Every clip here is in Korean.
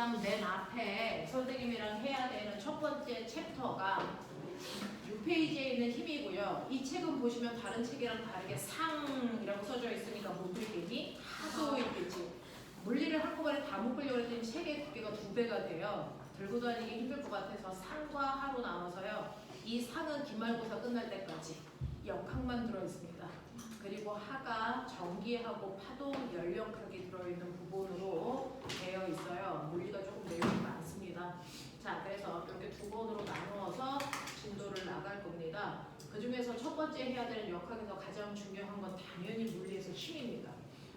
그냥 맨 앞에 선생님이랑 해야 되는 첫 번째 챕터가 6페이지에 있는 힘이고요. 이 책은 보시면 다른 책이랑 다르게 상이라고 써져 있으니까 못 들겠니? 하도 있겠지. 물리를 한꺼번에 다 묶으려고 했더니 책의 두께가 2배가 돼요. 들고 다니기 힘들 것 같아서 상과 하로 나눠서요. 이 상은 기말고사 끝날 때까지 역학만 들어있습니다. 그리고 하가 전기하고 파동, 연력학이 들어있는 부분으로 되어 있어요. 물리가 조금 내용이 많습니다. 자, 그래서 이렇게 2번으로 나누어서 진도를 나갈 겁니다. 그 중에서 첫 번째 해야 되는 역학에서 가장 중요한 건 당연히 물리에서 힘입니다.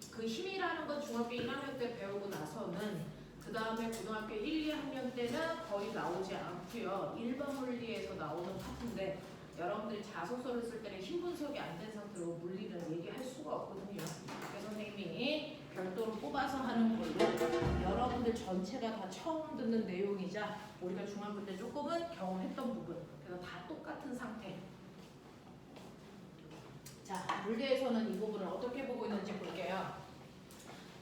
그 힘이라는 건 중학교 1학년 때 배우고 나서는 그 다음에 고등학교 1, 2학년 때는 거의 나오지 않고요. 일반 물리에서 나오는 파트인데 여러분들이 자소서를 쓸 때는 힘 분석이 안 된 상태로 물리는 얘기할 수가 없거든요. 그래서 선생님이 별도로 뽑아서 하는 걸로 여러분들 전체가 다 처음 듣는 내용이자 우리가 중학교 때 조금은 경험했던 부분, 그래서 다 똑같은 상태. 자, 물리에서는 이 부분을 어떻게 보고 있는지 볼게요.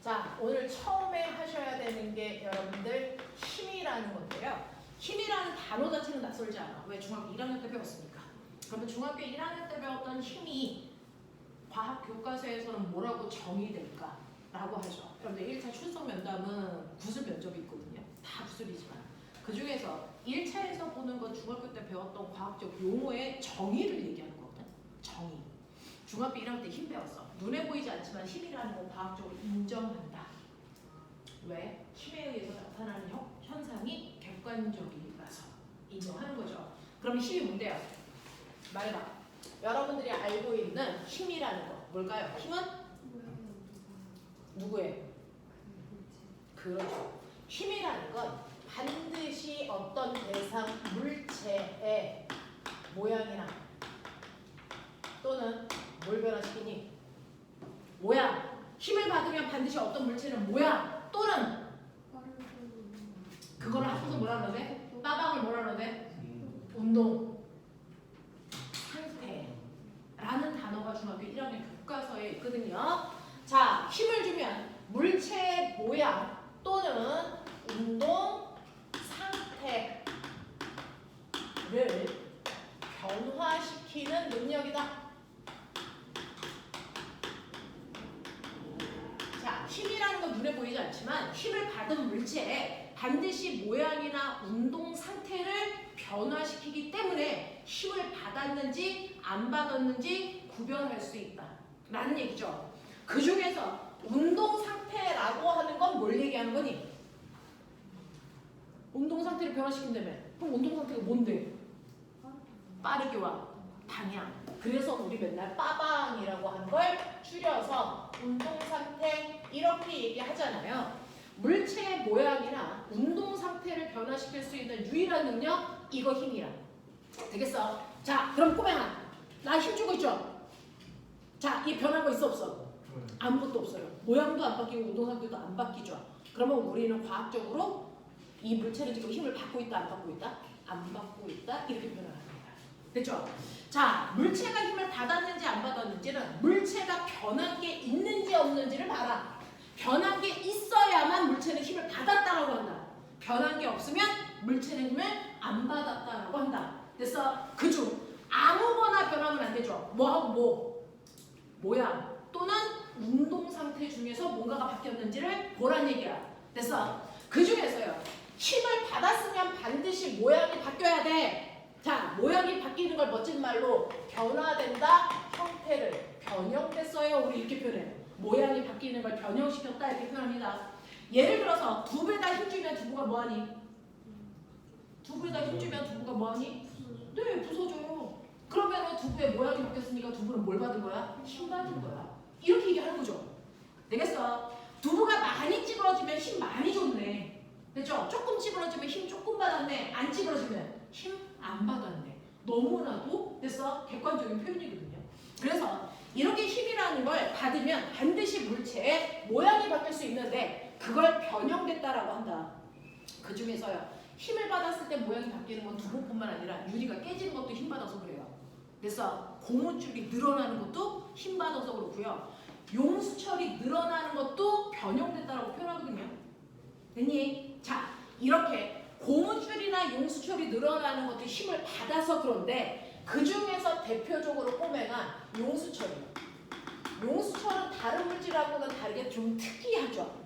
자, 오늘 처음에 하셔야 되는 게 여러분들 힘이라는 건데요. 힘이라는 단어 자체는 낯설지 않아. 왜? 중학교 1학년 때 배웠으니까. 그러면 중학교 1학년 때 배웠던 힘이 과학 교과서에서는 뭐라고 정의될까? 라고 하죠. 여러분들 1차 출석 면담은 구술 면접이 있거든요. 다 구술이지만. 그 중에서 1차에서 보는 건 중학교 때 배웠던 과학적 용어의 정의를 얘기하는 거거든. 정의. 중학교 1학년 때 힘 배웠어. 눈에 보이지 않지만 힘이라는 건 과학적으로 인정한다. 왜? 힘에 의해서 나타나는 현상이 객관적이라서 인정하는 거죠. 그럼 힘이 뭔데요? 말해봐. 여러분들이 알고 있는 힘이라는 거 뭘까요? 힘은? 누구의? 그렇죠. 힘이라는 건 반드시 어떤 대상 물체의 모양이나 또는 뭘 변화시키니? 모양. 힘을 받으면 반드시 어떤 물체는 모양 또는 그거를 합쳐서 뭐라 그러는데? 빠방을 뭐라 그러는데? 운동. 상태라는 단어가 중학교 1학년 교과서에 있거든요. 자, 힘을 주면 물체의 모양 또는 운동 상태를 변화시키는 능력이다. 자, 힘이라는 건 눈에 보이지 않지만 힘을 받은 물체에 반드시 모양이나 운동 상태를 변화시키기 때문에 힘을 받았는지 안 받았는지 구별할 수 있다 라는 얘기죠. 그 중에서 운동 상태라고 하는 건 뭘 얘기하는 거니? 운동 상태를 변화시킨다며. 그럼 운동 상태가 뭔데? 빠르기와 방향. 그래서 우리 맨날 빠방이라고 하는 걸 줄여서 운동 상태 이렇게 얘기하잖아요. 물체의 모양이나 운동 상태를 변화시킬 수 있는 유일한 능력, 이거 힘이야. 되겠어? 자, 그럼 꼬맹아, 나 힘 주고 있죠? 자, 이 변한 거 있어 없어? 아무것도 없어요. 모양도 안 바뀌고 운동 상태도 안 바뀌죠. 그러면 우리는 과학적으로 이 물체는 지금 힘을 받고 있다, 안 받고 있다? 안 받고 있다, 이렇게 표현합니다. 됐죠? 자, 물체가 힘을 받았는지 안 받았는지는 물체가 변한 게 있는지 없는지를 봐라. 변한 게 있어야만 물체는 힘을 받았다라고 한다. 변한 게 없으면 물체는 힘을 안 받았다라고 한다. 됐어? 그중 아무거나 변하면 안 되죠. 뭐하고 뭐? 모양 또는 운동 상태 중에서 뭔가가 바뀌었는지를 보란 얘기야. 됐어? 그 중에서요. 힘을 받았으면 반드시 모양이 바뀌어야 돼. 자, 모양이 바뀌는 걸 멋진 말로 변화된다, 형태를 변형됐어요. 우리 이렇게 표현해요. 모양이 바뀌는 걸 변형시켰다 이렇게 표현합니다. 예를 들어서 두부에다 힘주면 두부가 뭐하니? 두부에다 힘주면 두부가 뭐하니? 네, 부서져요. 그러면 두부의 모양이 바뀌었으니까 두부는 뭘 받은 거야? 힘 받은 거야. 이렇게 얘기하는 거죠. 되겠어? 두부가 많이 찌그러지면 힘 많이 줬네. 됐죠? 조금 찌그러지면 힘 조금 받았네. 안 찌그러지면 힘 안 받았네. 너무나도 됐어? 객관적인 표현이거든요. 그래서 이렇게 힘이라는 걸 받으면 반드시 물체의 모양이 바뀔 수 있는데 그걸 변형됐다라고 한다. 그 중에서요. 힘을 받았을 때 모양이 바뀌는 건 두부뿐만 아니라 유리가 깨지는 것도 힘 받아서 그래요. 그래서 고무줄이 늘어나는 것도 힘 받아서 그렇고요. 용수철이 늘어나는 것도 변형됐다라고 표현하거든요. 됐니? 자, 이렇게 고무줄이나 용수철이 늘어나는 것도 힘을 받아서 그런데 그 중에서 대표적으로 꼽으면 용수철이에요. 용수철은 다른 물질하고는 다르게 좀 특이하죠.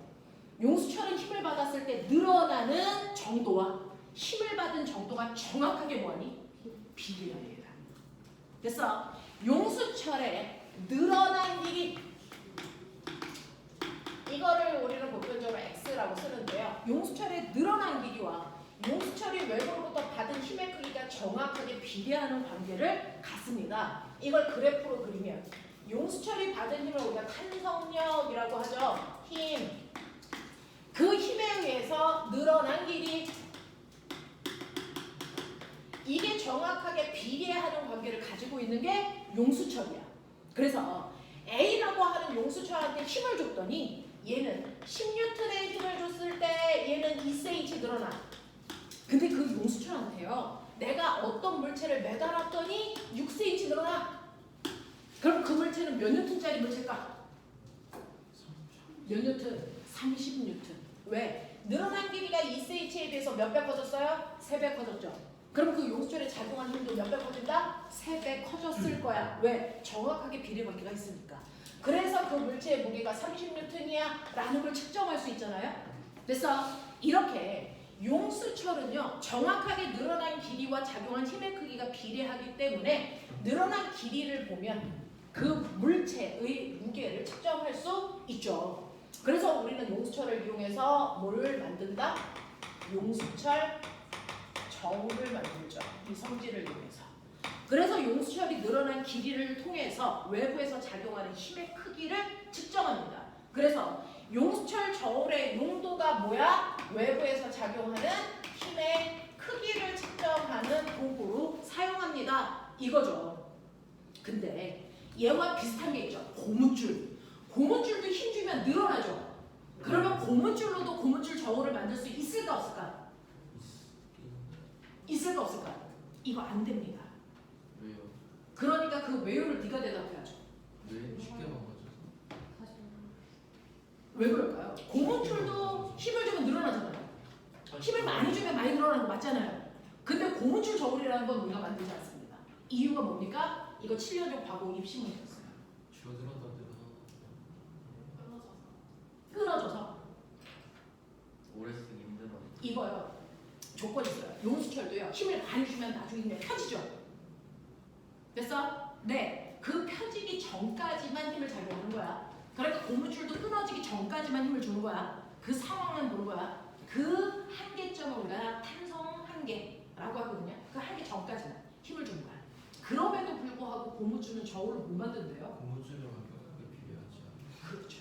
용수철은 힘을 받았을 때 늘어나는 정도와 힘을 받은 정도가 정확하게 뭐하니? 비례합니다. 그래서 용수철의 늘어난 길이 이거를 우리는 보편적으로 X라고 쓰는데요. 용수철의 늘어난 길이와 용수철이 외부로부터 받은 힘의 크기가 정확하게 비례하는 관계를 갖습니다. 이걸 그래프로 그리면 용수철이 받은 힘을 우리가 탄성력이라고 하죠. 힘. 그 힘에 의해서 늘어난 길이 이게 정확하게 비례하는 관계를 가지고 있는 게 용수철이야. 그래서 A라고 하는 용수철한테 힘을 줬더니 얘는 10N의 힘을 줬을 때 얘는 2cm 늘어나. 근데 그 용수철한테요. 내가 어떤 물체를 매달았더니 6cm 늘어나. 그럼 그 물체는 몇 뉴턴짜리 물체일까? 몇 뉴턴? 30뉴턴. 왜? 늘어난 길이가 2cm에 비해서 몇 배 커졌어요? 3배 커졌죠. 그럼 그 용수철에 작용한 힘도 몇 배 커진다? 3배 커졌을 거야. 왜? 정확하게 비례관계가 있으니까. 그래서 그 물체의 무게가 30뉴턴이야 라는 걸 측정할 수 있잖아요. 그래서 이렇게 용수철은요. 정확하게 늘어난 길이와 작용한 힘의 크기가 비례하기 때문에 늘어난 길이를 보면 그 물체의 무게를 측정할 수 있죠. 그래서 우리는 용수철을 이용해서 뭘 만든다? 용수철 저울을 만들죠. 이 성질을 이용해서. 그래서 용수철이 늘어난 길이를 통해서 외부에서 작용하는 힘의 크기를 측정합니다. 그래서 용수철 저울의 용도가 뭐야? 외부에서 작용하는 힘의 크기를 측정하는 도구로 사용합니다. 이거죠. 근데 얘와 비슷한 게 있죠. 고무줄. 고무줄도 힘 주면 늘어나죠. 그러면 고무줄로도 고무줄 저울을 만들 수 있을까 없을까? 있을까 없을까? 이거 안 됩니다. 왜요? 그러니까 그 왜요를 네가 대답해야죠. 왜 쉽게 망가져서? 왜 그럴까요? 고무줄도 힘을 주면 늘어나잖아요. 힘을 많이 주면 많이 늘어나는 거 맞잖아요. 근데 고무줄 저울이라는 건 우리가 만들지 않습니다. 이유가 뭡니까? 이거 7년 전 과거 입시문이었어요. 줄어들었다 끊어져서 오래 쓰기 힘들어. 이거요. 조건이 있어요. 용수철도요. 힘을 많이 주면 나중에 그냥 펴지죠. 됐어? 네. 그 펴지기 전까지만 힘을 작용하는 거야. 그러니까 고무줄도 끊어지기 전까지만 힘을 주는 거야. 그 상황만 보는 거야. 그 한계점을 우리가 탄성 한계라고 하거든요. 그 한계 전까지만 힘을 주는 거야. 그럼에도 불구하고 고무줄은 저울을 못 만든대요. 고무줄이 완벽하게 비례하지 않아. 그렇죠.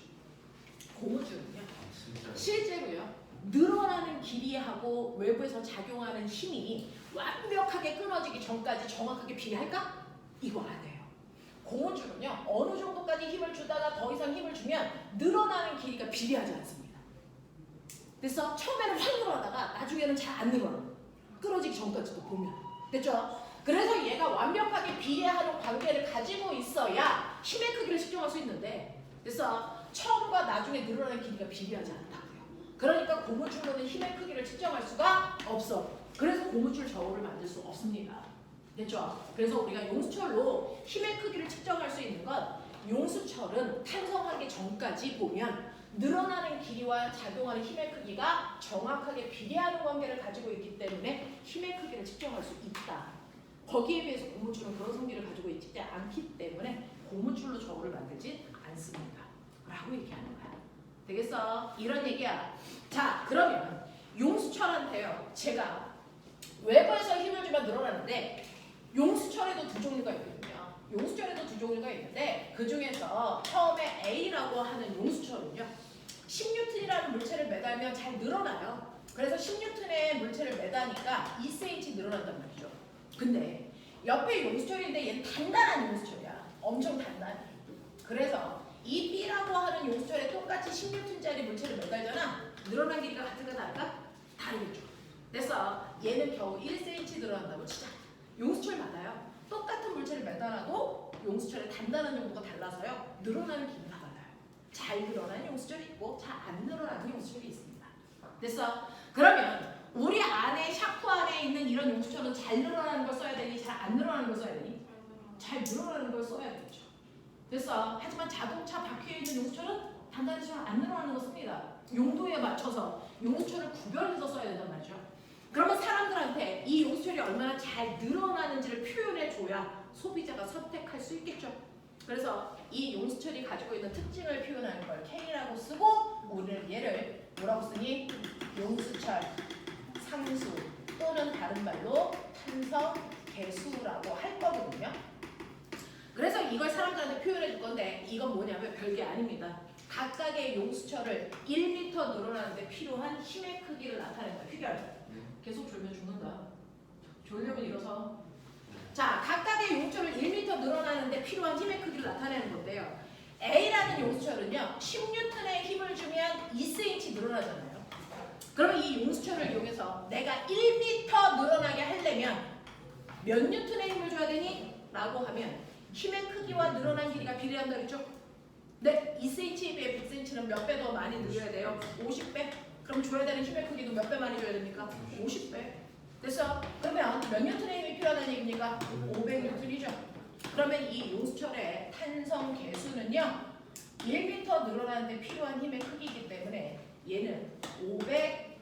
고무줄은요. 진짜. 실제로요. 늘어나는 길이하고 외부에서 작용하는 힘이 완벽하게 끊어지기 전까지 정확하게 비례할까? 이거 안 돼요. 고무줄은요. 어느 정도까지 힘을 주다가 더 이상 힘을 주면 늘어나는 길이가 비례하지 않습니다. 그래서 처음에는 확 늘어나다가 나중에는 잘 안 늘어나. 끊어지기 전까지도 보면. 됐죠? 그래서 얘가 완벽하게 비례하는 관계를 가지고 있어야 힘의 크기를 측정할 수 있는데 그래서 처음과 나중에 늘어나는 길이가 비례하지 않다고요. 그러니까 고무줄로는 힘의 크기를 측정할 수가 없어. 그래서 고무줄 저울을 만들 수 없습니다. 됐죠? 그래서 우리가 용수철로 힘의 크기를 측정할 수 있는 건 용수철은 탄성하기 전까지 보면 늘어나는 길이와 작용하는 힘의 크기가 정확하게 비례하는 관계를 가지고 있기 때문에 힘의 크기를 측정할 수 있다. 거기에 비해서 고무줄은 그런 성질을 가지고 있지 않기 때문에 고무줄로 저울을 만들지 않습니다. 라고 얘기하는 거야. 되겠어? 이런 얘기야. 자, 그러면 용수철한테요. 제가 외부에서 힘을 주면 늘어나는데 용수철에도 두 종류가 있거든요. 용수철에도 두 종류가 있는데 그 중에서 처음에 A라고 하는 용수철은요. 10N이라는 물체를 매달면 잘 늘어나요. 그래서 10N의 물체를 매다니까 2cm 늘어난단 말이죠. 근데 옆에 용수철인데 얘는 단단한 용수철이야. 엄청 단단해. 그래서 이 B라고 하는 용수철에 똑같이 10N짜리 물체를 매달잖아. 늘어난 길이가 같을까 다를까? 다르겠죠. 그래서 얘는 겨우 1cm 늘어난다고 치자. 용수철마다요. 똑같은 물체를 매달아도 용수철의 단단한 정도가 달라서요. 늘어나는 길이가 달라요. 잘 늘어나는 용수철이 있고 잘 안 늘어나는 용수철이 있습니다. 됐어? 그러면 우리 안에 샤프 안에 있는 이런 용수철은 잘 늘어나는 걸 써야 되니 잘 안 늘어나는 걸 써야 되니? 잘 늘어나는 걸 써야 되죠. 됐어. 하지만 자동차 바퀴에 있는 용수철은 단단해지만 안 늘어나는 거 씁니다. 용도에 맞춰서 용수철을 구별해서 써야 된단 말이죠. 그러면 사람들한테 이 용수철이 얼마나 잘 늘어나는지를 표현해줘야 소비자가 선택할 수 있겠죠. 그래서 이 용수철이 가지고 있는 특징을 표현하는 걸 K라고 쓰고 우리는 얘를 뭐라고 쓰니? 용수철 상수 또는 다른 말로 탄성 개수라고 할 거거든요. 그래서 이걸 사람들한테 표현해 줄 건데 이건 뭐냐면 별게 아닙니다. 각각의 용수철을 1m 늘어나는데 필요한 힘의 크기를 나타내는 거예요. 피결. 계속 졸면 죽는다. 졸려면 일어서. 자, 각각의 용수철을 1m 늘어나는데 필요한 힘의 크기를 나타내는 건데요. A라는 용수철은요. 10N의 힘을 주면 2cm 늘어나잖아요. 그러면 이 용수철을 이용해서 내가 1m 늘어나게 하려면 몇 뉴턴의 힘을 줘야 되니? 라고 하면 힘의 크기와 늘어난 길이가 비례한다 그랬죠? 네, 2cm에 비해 100cm는 몇 배 더 많이 늘려야 돼요? 50배? 그럼 줘야 되는 힘의 크기도 몇 배 많이 줘야 됩니까? 50배. 됐어? 그러면 몇 뉴턴의 힘이 필요하다는 얘기입니까? 500뉴턴이죠. 그러면 이 용수철의 탄성 개수는요. 1m 늘어나는데 필요한 힘의 크기이기 때문에 얘는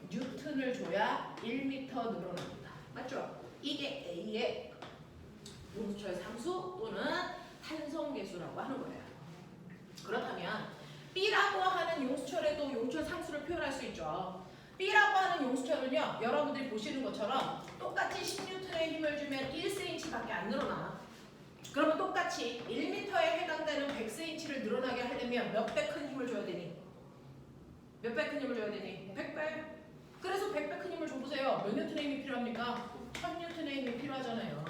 500뉴턴을 줘야 1m 늘어납니다. 맞죠? 이게 A의 용수철 상수 또는 탄성 개수라고 하는 거예요. 그렇다면 B라고 하는 용수철에도 용수철 상수를 표현할 수 있죠. B라고 하는 용수철은요. 여러분들이 보시는 것처럼 똑같이 10N의 힘을 주면 1cm밖에 안 늘어나. 그러면 똑같이 1m에 해당되는 100cm를 늘어나게 하려면 몇 배 큰 힘을 줘야 되니? 몇 배 큰 힘을 줘야 되니? 100배. 그래서 100배 큰 힘을 줘보세요. 몇 N의 힘이 필요합니까? 1000N의 힘이 필요하잖아요.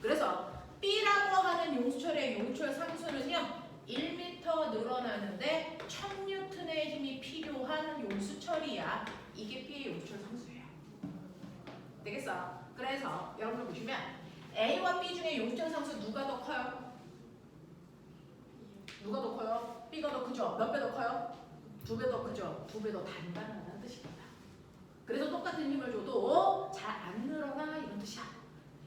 그래서 B라고 하는 용수철의 용수철 상수는요. 1m 늘어나는데 1000N의 힘이 필요한 용수철이야. 이게 B의 용수철 상수예요. 되겠어? 그래서 여러분들 보시면 A와 B 중에 용수철 상수 누가 더 커요? 누가 더 커요? B가 더 크죠? 몇 배 더 커요? 2배 더 크죠? 2배 더 단단하다는 뜻입니다. 그래서 똑같은 힘을 줘도 잘 안 늘어나 이런 뜻이야.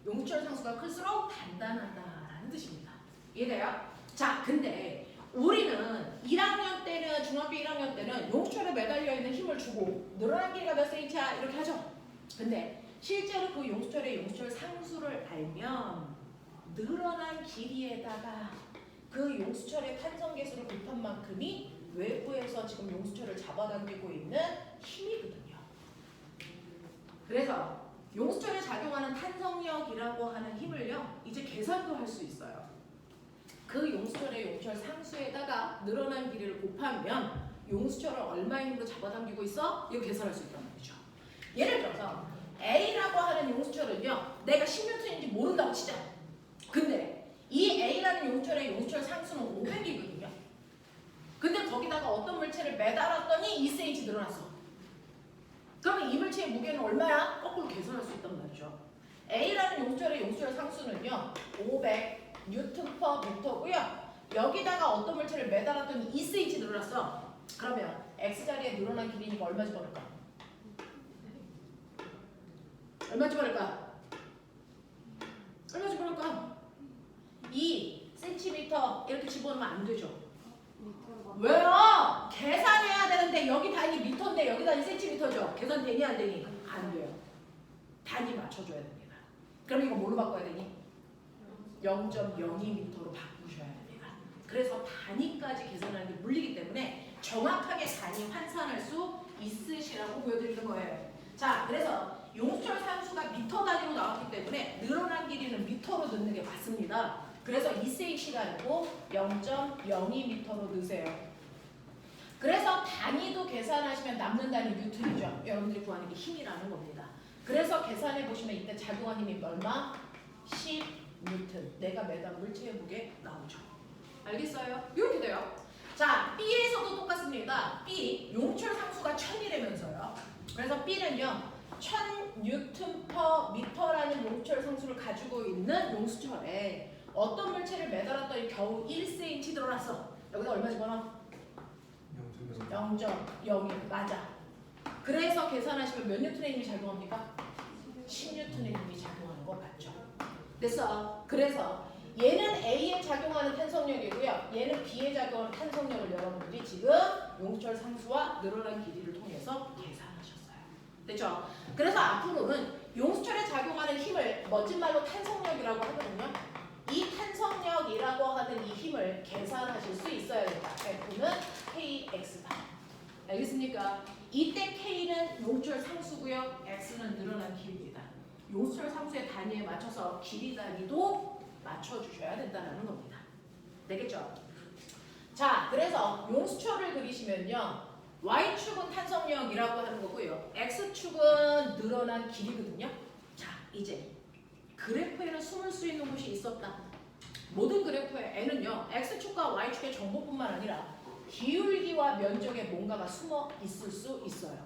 용수철 상수가 클수록 단단하다라는 뜻입니다. 이해돼요? 자, 근데 우리는 1학년 때는 중학교 1학년 때는 용수철에 매달려 있는 힘을 주고 늘어난 길이가 몇 cm야 이렇게 하죠. 근데 실제로 그 용수철의 용수철 상수를 알면 늘어난 길이에다가 그 용수철의 탄성 개수를 곱한 만큼이 외부에서 지금 용수철을 잡아당기고 있는 힘이거든요. 그래서 용수철에 작용하는 탄성력이라고 하는 힘을요. 이제 계산도 할 수 있어요. 그 용수철의 용수철 상수에다가 늘어난 길이를 곱하면 용수철을 얼마의 힘으로 잡아당기고 있어? 이거 계산할 수 있단 말이죠. 예를 들어서 A라고 하는 용수철은요. 내가 10N인지 모른다고 치자. 근데 이 A라는 용수철의 용수철 상수는 500이거든요. 근데 거기다가 어떤 물체를 매달았더니 2cm 늘어났어. 그러면 이 물체의 무게는 얼마야? 거꾸로 계산할 수 있단 말이죠. A라는 용수철의 용수철 상수는요. 500Nm/m고요. 여기다가 어떤 물체를 매달았더니 2cm 늘어났어. 그러면 X자리에 늘어난 길이니까 얼마 집어넣을까? 얼마 집어넣을까? 얼마 집어넣을까? 2cm 이렇게 집어넣으면 안 되죠. 왜요? 계산해야 되는데 여기 단위 미터인데 여기 단위 센티미터죠. 계산 되니 안 되니? 안 돼요. 단위 맞춰줘야 됩니다. 그럼 이거 뭘로 바꿔야 되니? 0.02m로 바꾸셔야 됩니다. 그래서 단위까지 계산하는 게 물리기 때문에 정확하게 단위 환산할 수 있으시라고 보여드리는 거예요. 자, 그래서 용수철 상수가 미터 단위로 나왔기 때문에 늘어난 길이는 미터로 넣는 게 맞습니다. 그래서 2cm가 아니고 0.02m로 넣으세요. 그래서 단위도 계산하시면 남는 단위 뉴턴이죠. 여러분들이 구하는 게 힘이라는 겁니다. 그래서 계산해 보시면 이때 작용한 힘이 얼마? 10뉴턴. 내가 매단 물체의 무게 나오죠. 알겠어요? 이렇게 돼요. 자, B에서도 똑같습니다. B 용수철 상수가 1000이라면서요. 그래서 B는요. 1000Nm/m라는 용수철 상수를 가지고 있는 용수철에 어떤 물체를 매달았더니 겨우 1cm 늘어났어. 여기다 얼마 집어넣어? 0.01 맞아. 그래서 계산하시면 몇 뉴턴의 힘이 작용합니까? 10뉴턴의 힘이 작용하는 거 맞죠? 됐어. 그래서 얘는 A에 작용하는 탄성력이고요. 얘는 B에 작용하는 탄성력을 여러분들이 지금 용수철 상수와 늘어난 길이를 통해서 계산하셨어요. 됐죠? 그래서 앞으로는 용수철에 작용하는 힘을 멋진 말로 탄성력이라고 하거든요. 이 탄성력이라고 하는 이 힘을 계산하실 수 있어야 된다. F는 KX다. 알겠습니까? 이때 K는 용수철 상수고요. X는 늘어난 길이입니다. 용수철 상수의 단위에 맞춰서 길이 단위도 맞춰주셔야 된다는 겁니다. 되겠죠? 자, 그래서 용수철을 그리시면요. Y축은 탄성력이라고 하는 거고요. X축은 늘어난 길이거든요. 자, 이제 그래프에는 숨을 수 있는 곳이 있었다. 모든 그래프의 N은요. X축과 Y축의 정보뿐만 아니라 기울기와 면적에 뭔가가 숨어 있을 수 있어요.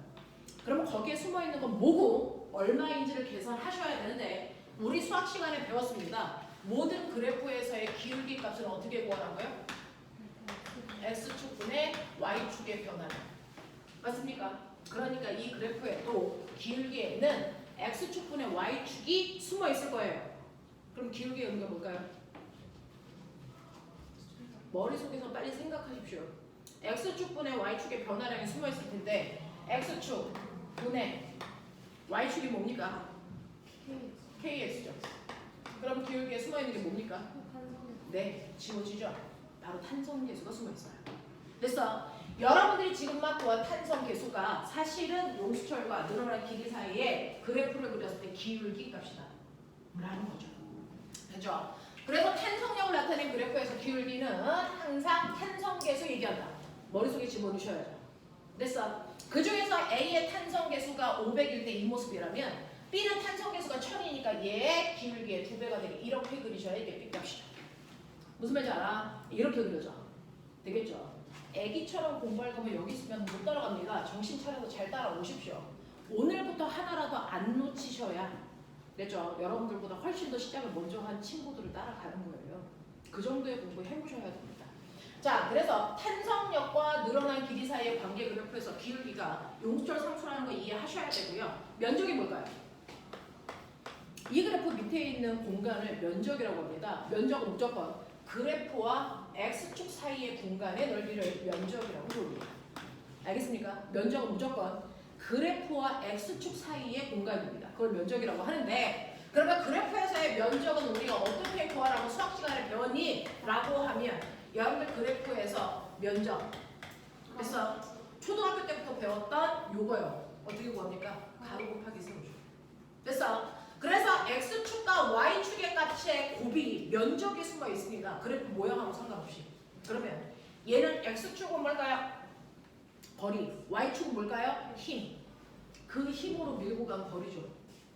그러면 거기에 숨어 있는 건 뭐고 얼마인지를 계산하셔야 되는데 우리 수학 시간에 배웠습니다. 모든 그래프에서의 기울기 값은 어떻게 구하라고요? X축분의 Y축의 변화를. 맞습니까? 그러니까 이 그래프에 또 기울기에는 X축분의 Y축이 숨어 있을 거예요. 그럼 기울기의 의미가 뭘까요? 머릿속에서 빨리 생각하십시오. X축분의 Y축의 변화량이 숨어 있을 텐데 X축 분의 Y축이 뭡니까? KX죠. 그럼 기울기에 숨어 있는 게 뭡니까? 네, 지워지죠. 바로 탄성계수가 숨어 있어요. 그래서 여러분들이 지금 막 구한 탄성계수가 사실은 용수철과 늘어난 길이 사이에 그래프를 그렸을 때 기울기 값이다 라는 거죠. 그렇죠? 그래서 탄성력을 나타낸 그래프에서 기울기는 항상 탄성계수 얘기한다. 머릿속에 집어넣으셔야죠. 됐어? 그 중에서 A의 탄성계수가 500일 때 이 모습이라면 B는 탄성계수가 1000이니까 얘의 기울기의 2배가 되게 이렇게 그리셔야 이게 B값이죠. 무슨 말인지 알아? 이렇게 그려져. 되겠죠? 애기처럼 공부할 거면 여기 있으면 못 따라갑니다. 정신 차려서 잘 따라오십시오. 오늘부터 하나라도 안 놓치셔야 됐죠? 여러분들보다 훨씬 더 시작을 먼저 한 친구들을 따라가는 거예요. 그 정도의 공부 해보셔야 됩니다. 자, 그래서 탄성력과 늘어난 길이 사이의 관계 그래프에서 기울기가 용수철 상수라는 거 이해하셔야 되고요. 면적이 뭘까요? 이 그래프 밑에 있는 공간을 면적이라고 합니다. 면적은 무조건 그래프와 X축 사이의 공간의 넓이를 면적이라고 부릅니다. 알겠습니까? 면적은 무조건 그래프와 X축 사이의 공간입니다. 그걸 면적이라고 하는데 그러면 그래프에서의 면적은 우리가 어떻게 구하라고 수학 시간에 배웠니? 라고 하면 여러분들 그래프에서 면적 그래서 초등학교 때부터 배웠던 요거요. 어떻게 구합니까? 가로 곱하기 세로죠. 됐어? 그래서 X축과 Y축의 값의 곱이 면적에 숨어 있습니다. 그래프 모양하고 상관없이. 그러면 얘는 X축은 뭘까요? 거리. Y축은 뭘까요? 힘. 그 힘으로 밀고 간 거리죠.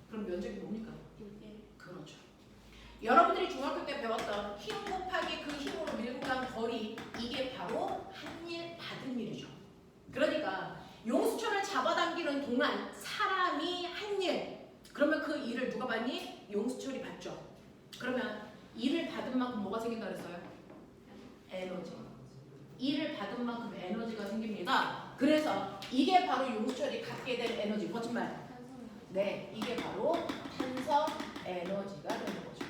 그럼 면적이 뭡니까? 그렇죠. 여러분들이 중학교 때 배웠던 힘 곱하기 그 힘으로 밀고 간 거리 이게 바로 한 일 받은 일이죠. 그러니까 용수철을 잡아당기는 동안 사람이 한 일 그러면 그 일을 누가 받니? 용수철이 받죠. 그러면 일을 받은 만큼 뭐가 생긴다 그랬어요? 에너지. 일을 받은 만큼 에너지가 생깁니다. 그래서 이게 바로 용수철이 갖게 될 에너지. 멋진 말. 네, 이게 바로 탄성 에너지가 되는 거죠.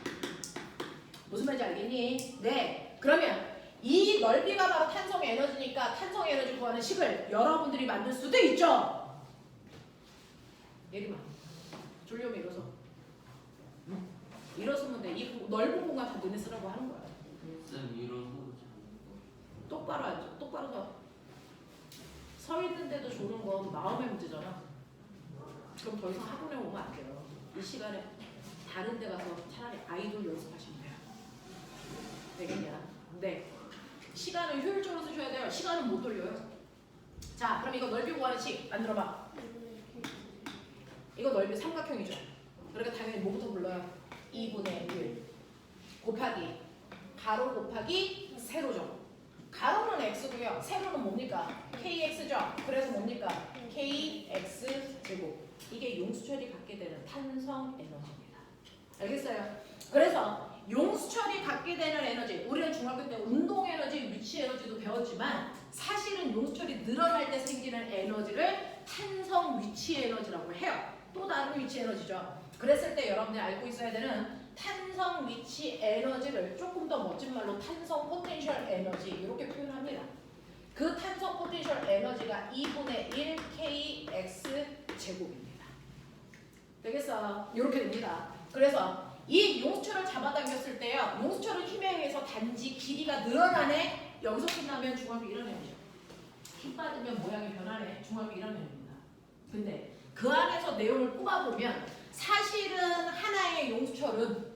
무슨 말인지 알겠니? 네. 그러면 이 넓이가 바로 탄성 에너지니까 탄성 에너지 구하는 식을 여러분들이 만들 수도 있죠. 예림아, 졸려면 일어서. 일어서면 돼. 이 넓은 공간 다 너네 쓰라고 하는 거야. 쌤 일어서 똑바로 앉아. 똑바로 서. 서 있는데도 조는 건 마음의 문제잖아. 그럼 더 이상 학원에 오면 안 돼요. 이 시간에 다른 데 가서 차라리 아이돌 연습하시면 돼요. 되겠냐? 네. 시간을 효율적으로 쓰셔야 돼요. 시간은 못 돌려요. 자, 그럼 이거 넓이 구하는 식 만들어봐. 이거 넓이 삼각형이죠. 그러니까 당연히 뭐부터 불러요? 2분의 1 곱하기 가로 곱하기 세로죠. 가로는 x고요. 세로는 뭡니까? kx죠. 그래서 뭡니까? kx 제곱. 이게 용수철이 갖게 되는 탄성 에너지입니다. 알겠어요? 그래서 용수철이 갖게 되는 에너지, 우리는 중학교 때 운동 에너지, 위치 에너지도 배웠지만 사실은 용수철이 늘어날 때 생기는 에너지를 탄성 위치 에너지라고 해요. 또 다른 위치 에너지죠. 그랬을 때 여러분들이 알고 있어야 되는 탄성 위치 에너지를 조금 더 멋진 말로 탄성 포텐셜 에너지 이렇게 표현합니다. 그 탄성 포텐셜 에너지가 2분의 1 kx 제곱입니다. 되겠어? 이렇게 됩니다. 그래서 이 용수철을 잡아당겼을 때요. 용수철은 힘에 의해서 단지 길이가 늘어나네. 여기서 끝나면 중압이 이런 애죠. 힘 받으면 모양이 변하네. 중압이 이런 애입니다. 근데 그 안에서 내용을 뽑아보면 사실은 하나의 용수철은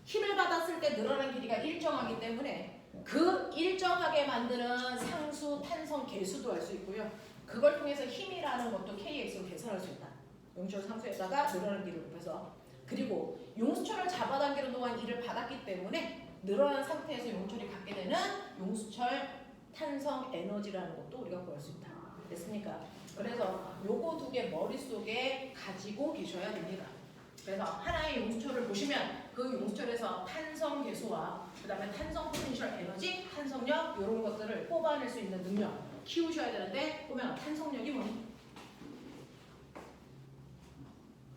힘을 받았을 때 늘어난 길이가 일정하기 때문에 그 일정하게 만드는 상수, 탄성, 계수도 알 수 있고요. 그걸 통해서 힘이라는 것도 kx로 계산할 수 있다. 용수철 상수에다가 늘어난 길이를 곱해서. 그리고 용수철을 잡아당기는 동안 이를 받았기 때문에 늘어난 상태에서 용수철이 갖게 되는 용수철 탄성 에너지라는 것도 우리가 구할 수 있다. 됐습니까? 그래서 요거 두 개 머릿속에 가지고 계셔야 됩니다. 그래서 하나의 용수철을 보시면 그 용수철에서 탄성 계수와 그 다음에 탄성 포텐셜 에너지, 탄성력 이런 것들을 뽑아낼 수 있는 능력 키우셔야 되는데 보면 탄성력이 뭐니?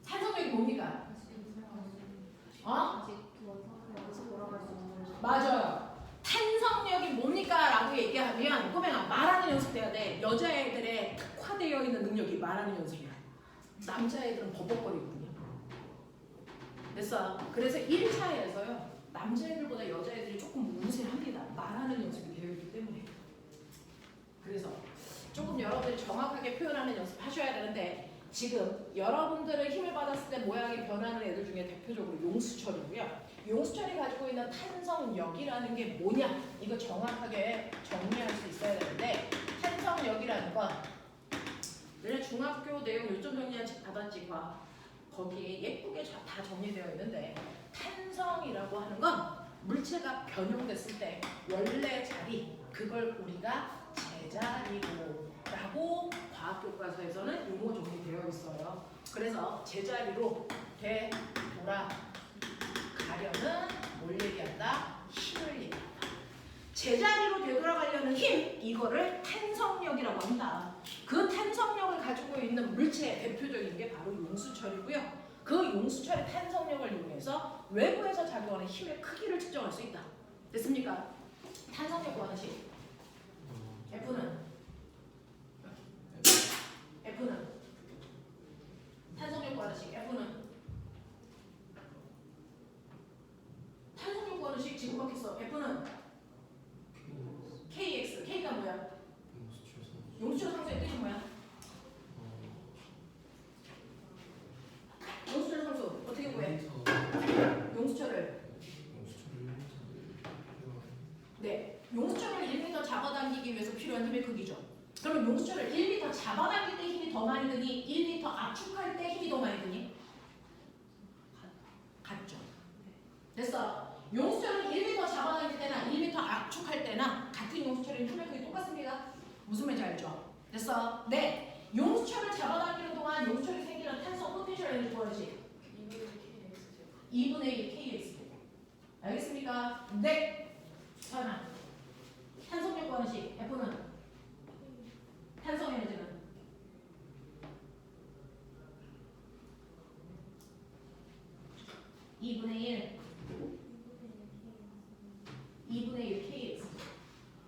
탄성력이 뭡니까? 어? 맞아요. 탄성력이 뭡니까? 라고 얘기하면 꼬맹아 말하는 연습해야 돼. 여자애들의 특화되어 있는 능력이 말하는 연습이야. 남자애들은 버벅거리거든요. 됐어. 그래서 1차에서요. 남자애들보다 여자애들이 조금 우세합니다. 말하는 연습이 되어 있기 때문에. 그래서 조금 여러분들이 정확하게 표현하는 연습 하셔야 되는데 지금 여러분들은 힘을 받았을 때 모양이 변하는 애들 중에 대표적으로 용수철이고요. 용수철이 가지고 있는 탄성력이라는 게 뭐냐? 이거 정확하게 정리할 수 있어야 되는데 탄성력이라는 건 너네 중학교 내용 요점 정리한 책 받았지? 거기에 예쁘게 다 정리되어 있는데 탄성이라고 하는 건 물체가 변형됐을 때 원래 자리 그걸 우리가 제자리로 라고 과학교과서에서는 용어 정리되어 있어요. 그래서 제자리로 되돌아가려는 뭘 얘기한다? 힘을 얘기한다. 제자리로 되돌아가려는 힘 이거를 탄성력이라고 한다. 그 탄성력을 가지고 있는 물체의 대표적인 게 바로 용수철이고요. 그 용수철의 탄성력을 이용해서 외부에서 작용하는 힘의 크기를 측정할 수 있다. 됐습니까? 탄성력 구하는 식 F는 탄성력 구하는 식 F는 탄성력 구하는 식 지금 막혔어. F는 KX. K가 뭐야? 용수철 상수의 뜻이 뭐야? 용수철 상수 어떻게 구해? 용수철을 네, 용수철을 1m 잡아당기기 위해서 필요한 힘의 크기죠. 그러면 용수철을 1m 잡아당길 때 힘이 더 많이 드니 1m 압축할 때 힘이 더 많이 드니? 같죠. 됐어. 용수철을 1m 잡아당길 때나 1m 압축할 때나 같은 용수철의 힘의 크기 똑같습니다. 무슨 말인지 알죠? 됐어. 네. 용수철을 잡아당기는 동안 용수철이 생기는 탄성 포텐셜 에너지 구하지. 2분의 1 kx. 알겠습니까? 네. 하나. 탄성력 구하는 식. F는 탄성 에너지는 2분의 1 kx.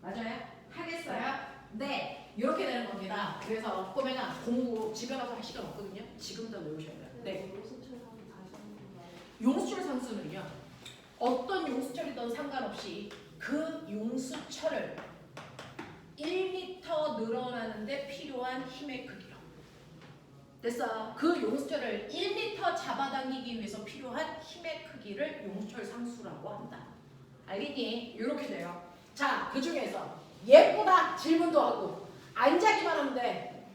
맞아요? 하겠어요? 네. 이렇게 되는 겁니다. 그래서 꼬맹아 공부 집에 가서 할 시간 없거든요. 지금 다 외우셔야 돼요. 네. 용수철 상수는요. 어떤 용수철이든 상관없이 그 용수철을 1m 늘어나는데 필요한 힘의 크기로. 됐어. 그 용수철을 1m 잡아당기기 위해서 필요한 힘의 크기를 용수철 상수라고 한다. 알겠니? 이렇게 돼요. 자, 그 중에서 예쁘다 질문도 하고 안 자기만 하면 돼.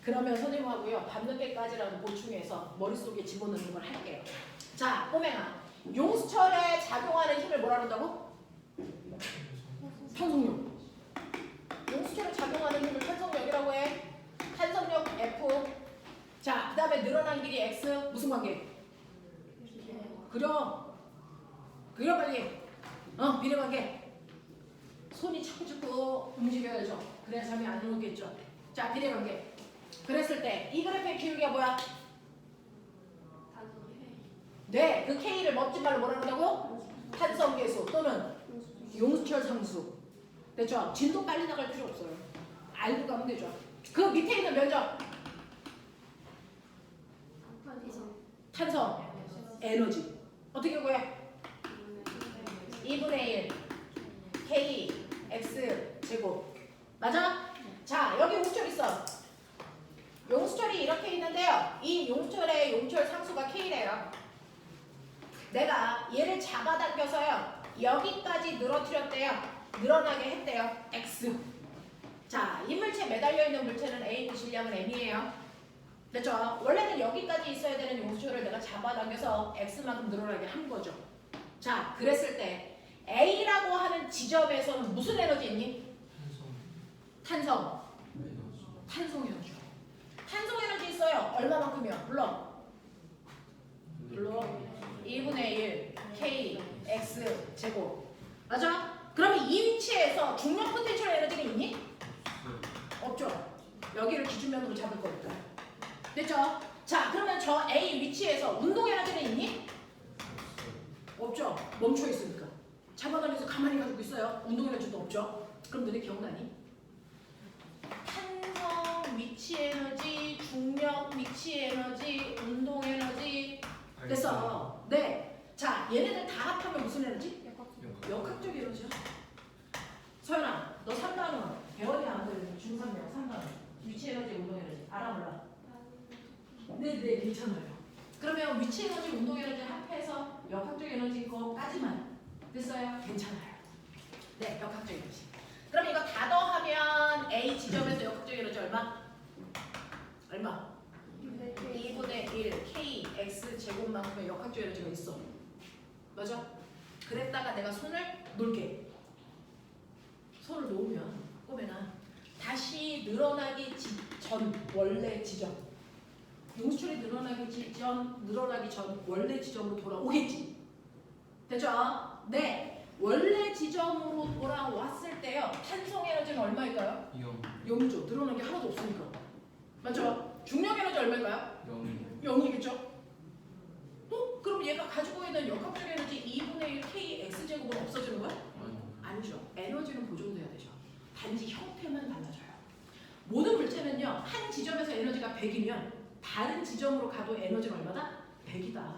그러면 선생님하고요 밤늦게까지라도 보충해서 머릿속에 집어넣는 걸 할게요. 자, 꼬맹아 용수철에 작용하는 힘을 뭐라 그런다고? 탄성력. 용수철에 작용하는 힘을 탄성력이라고 해. 탄성력 F. 자, 그 다음에 늘어난 길이 X. 무슨 관계? 그려 빨리. 비례관계. 손이 자꾸 움직여야죠. 그래야 잠이 안 오겠죠. 자, 비례관계. 그랬을 때 이 그래프의 기울기가 뭐야? 네, 그 K를 멋진 말로 뭐라 그런다고? 탄성계수 또는 용수철 상수. 됐죠? 진도 빨리 나갈 필요 없어요. 알고 가면 되죠. 그 밑에 있는 면적 탄성 에너지 어떻게 구해? 2분의 1 K X 제곱 맞아? 자 여기 용수철 있어. 용수철이 이렇게 있는데요. 이 용수철의 용철 상수가 K래요. 내가 얘를 잡아당겨서요. 여기까지 늘어뜨렸대요. 늘어나게 했대요. X. 자, 이 물체에 매달려 있는 물체는 A, 질량은 M이에요. 됐죠? 원래는 여기까지 있어야 되는 용수철을 내가 잡아당겨서 X만큼 늘어나게 한 거죠. 자, 그랬을 때 A라고 하는 지점에서는 무슨 에너지 있니? 탄성. 에너지. 탄성 에너지. 탄성 에너지 있어요. 얼마만큼이요? 불러. 2분의 1 K X 제곱. 맞아? 그러면 이 위치에서 중력 포텐셜 에너지가 있니? 없죠. 여기를 기준면으로 잡을 거니까. 됐죠? 자, 그러면 저 A 위치에서 운동 에너지는 있니? 없죠. 멈춰 있으니까. 잡아당겨서 가만히 가지고 있어요. 운동 에너지도 없죠. 그럼 너네 기억나니? 탄성 위치 에너지, 중력 위치 에너지, 운동 에너지. 됐어. 네. 자, 얘네들 다 합하면 무슨 에너지? 역학적 에너지야. 서연아, 너 3단원 배원이 안 되는 중3명 3단원 위치 에너지, 운동 에너지 알아 몰라? 네네 괜찮아요. 그러면 위치 에너지, 운동 에너지 합해서 역학적 에너지 거까지만 됐어요? 괜찮아요. 네, 역학적 에너지. 그럼 이거 다 더하면 A 지점에서 역학적 에너지 얼마? 얼마? 2분의 1 K X 제곱만큼의 역학적 에너지가 있어. 맞아? 그랬다가 내가 손을 놓을게. 손을 놓으면 꼬매나 다시 늘어나기 전 원래 지점. 용수철이 늘어나기 전 원래 지점으로 돌아오겠지. 됐죠? 네. 원래 지점으로 돌아왔을 때요. 탄성 에너지는 얼마일까요? 0이죠. 늘어난 게 하나도 없으니까. 맞죠? 중력 에너지 얼마일까요? 0이겠죠? 그럼 얘가 가지고 있는 역학적 에너지 2분의 1 K X제곱은 없어지는 거야? 아니죠. 에너지는 보존돼야 되죠. 단지 형태만 달라져요. 모든 물체는요. 한 지점에서 에너지가 100이면 다른 지점으로 가도 에너지는 얼마다? 100이다.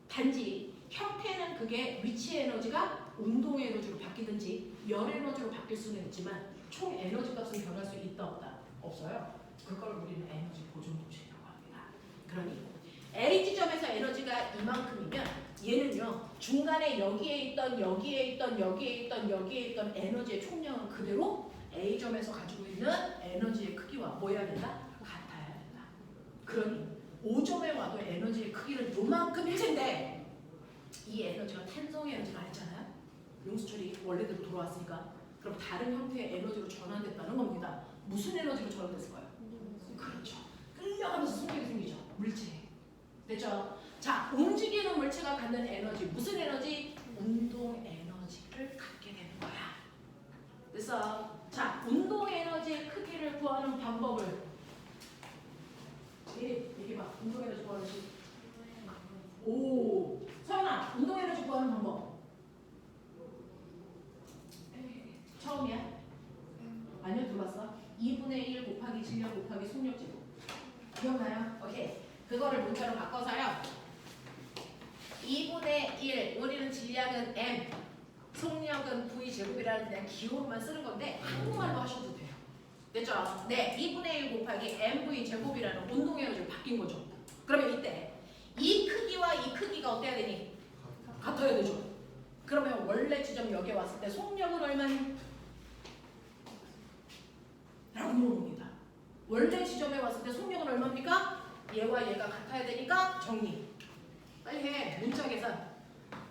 단지 형태는 그게 위치 에너지가 운동 에너지로 바뀌든지 열 에너지로 바뀔 수는 있지만 총 에너지 값은 변할 수 있다 없다? 없어요. 그걸 우리는 에너지 보존 도시라고 합니다. 그러니 A 지점에서 에너지가 이만큼이면 얘는요 중간에 여기에 있던 여기에 있던 에너지의 총량은 그대로 A 점에서 가지고 있는 에너지의 크기와 뭐 해야 된다? 같아야 된다. 그러니 5점에 와도 에너지의 크기는 요만큼일 텐데 이 에너지가 탄성 에너지가 아니잖아요. 용수철이 원래대로 돌아왔으니까 그럼 다른 형태의 에너지로 전환됐다는 겁니다. 무슨 에너지로 전환됐을까요? 그렇죠. 끌려가면서 속력이 생기죠. 물체. 됐죠? 자, 움직이는 물체가 갖는 에너지, 무슨 에너지? 운동 에너지를 갖게 되는 거야. 그래서 자, 운동 에너지의 크기를 구하는 방법을 얘기해봐. 운동 에너지 구하는 식. 오, 서연아, 운동 에너지 구하는 방법. 처음이야? 아니요, 들어봤어? 2분의 1 곱하기 질량 곱하기 속력 제곱. 기억나요? 오케이. 그거를 문자로 바꿔서요. 2분의 1, 우리는 질량은 M, 속력은 V제곱이라는 그냥 기호로만 쓰는 건데 한국말로 하셔도 돼요. 됐죠? 네, 2분의 1 곱하기 MV제곱이라는 운동 에너지로 바뀐 거죠. 그러면 이때 이 크기와 이 크기가 어때야 되니? 같아야 되죠. 그러면 원래 지점 여기에 왔을 때 속력은 얼마니? 라고 물어봅니다. 원래 지점에 왔을 때 속력은 얼마입니까? 얘와 얘가 같아야 되니까 정리. 빨리 해. 문자 계산.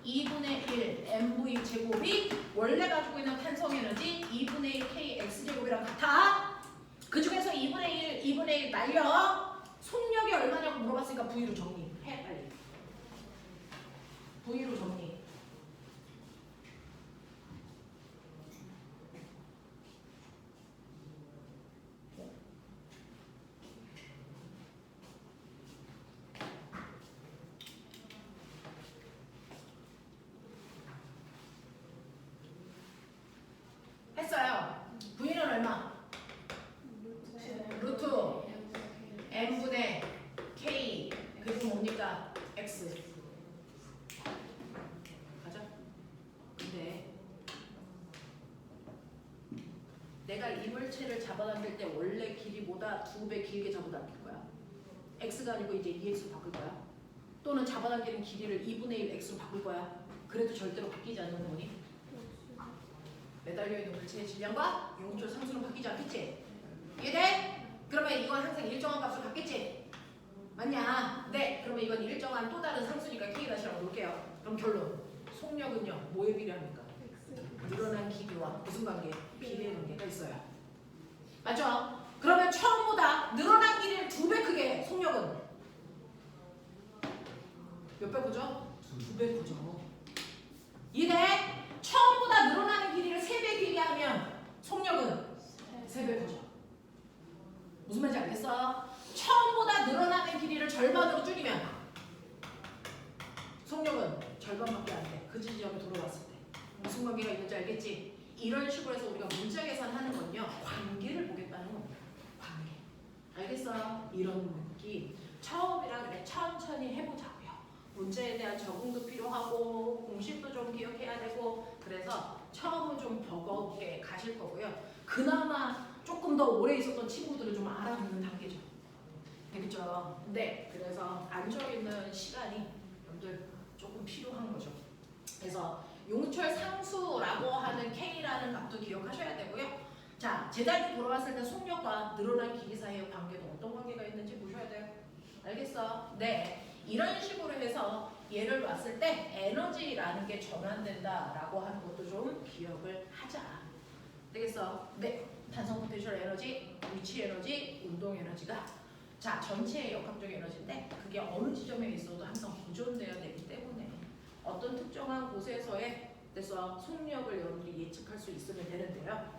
2분의 1 MV 제곱이 원래 가지고 있는 탄성 에너지 2분의 1 KX 제곱이랑 같아. 그 중에서 2분의 1 날려. 속력이 얼마냐고 물어봤으니까 V로 정리. 해 빨리. V로 정리. 얼마? 루트 n분의 k 그리고 뭡니까? x. 가자. 근데 내가 이물체를 잡아당길 때 원래 길이보다 2배 길게 잡아당길 거야. x가 아니고 이제 2x로 바꿀 거야. 또는 잡아당기는 길이를 2분의 1 x로 바꿀 거야. 그래도 절대로 바뀌지 않는 거니? 매달려 있는 물체의 질량과 용출 상수는 바뀌지 않겠지? 이해돼? 그러면 이건 항상 일정한 값으로 갖겠지? 맞냐? 네. 그러면 이건 일정한 또 다른 상수니까 k-라고 놓을게요. 그럼 결론. 속력은요. 뭐에 비례합니까? 늘어난 길이와 무슨 관계? 비례의 관계가 있어요. 맞죠? 그러면 처음보다 늘어난 길이를 2배 크게 속력은 몇 배 크죠? 2배 크죠. 이해돼? 처음보다 늘어나는 길이를 3배 길게 하면 속력은 3배 크죠. 무슨 말인지 알겠어? 처음보다 늘어나는 길이를 절반으로 줄이면 속력은 절반밖에 안 돼. 그 지점에 돌아왔을 때. 무슨 관계가 있는지 알겠지? 이런 식으로 해서 우리가 문자 계산하는 건요. 관계를 보겠다는 겁니다. 관계. 알겠어? 이런 느낌. 처음이라 그래. 천천히 해보자고요. 문제에 대한 적응도 필요하고 공식도 좀 기억해야 되고 그래서 처음은 좀 버겁게 가실 거고요. 그나마 조금 더 오래 있었던 친구들은 좀 알아듣는 단계죠. 되겠죠? 네. 그래서 앉아있는 시간이 여러분들 조금 필요한 거죠. 그래서 용철 상수라고 하는 K라는 값도 기억하셔야 되고요. 자, 제자리 돌아왔을 때 속력과 늘어난 길이 사이의 관계도 어떤 관계가 있는지 보셔야 돼요. 알겠어? 네. 이런 식으로 해서 얘를 놨을 때 에너지라는 게 전환된다라고 하는 것도 좀 기억을 하자. 되겠어? 네. 탄성 포텐셜 에너지, 위치 에너지, 운동 에너지가 자 전체의 역학적 에너지인데 그게 어느 지점에 있어도 항상 보존되어야 되기 때문에 어떤 특정한 곳에서의 그래서 속력을 여러분들이 예측할 수 있으면 되는데요.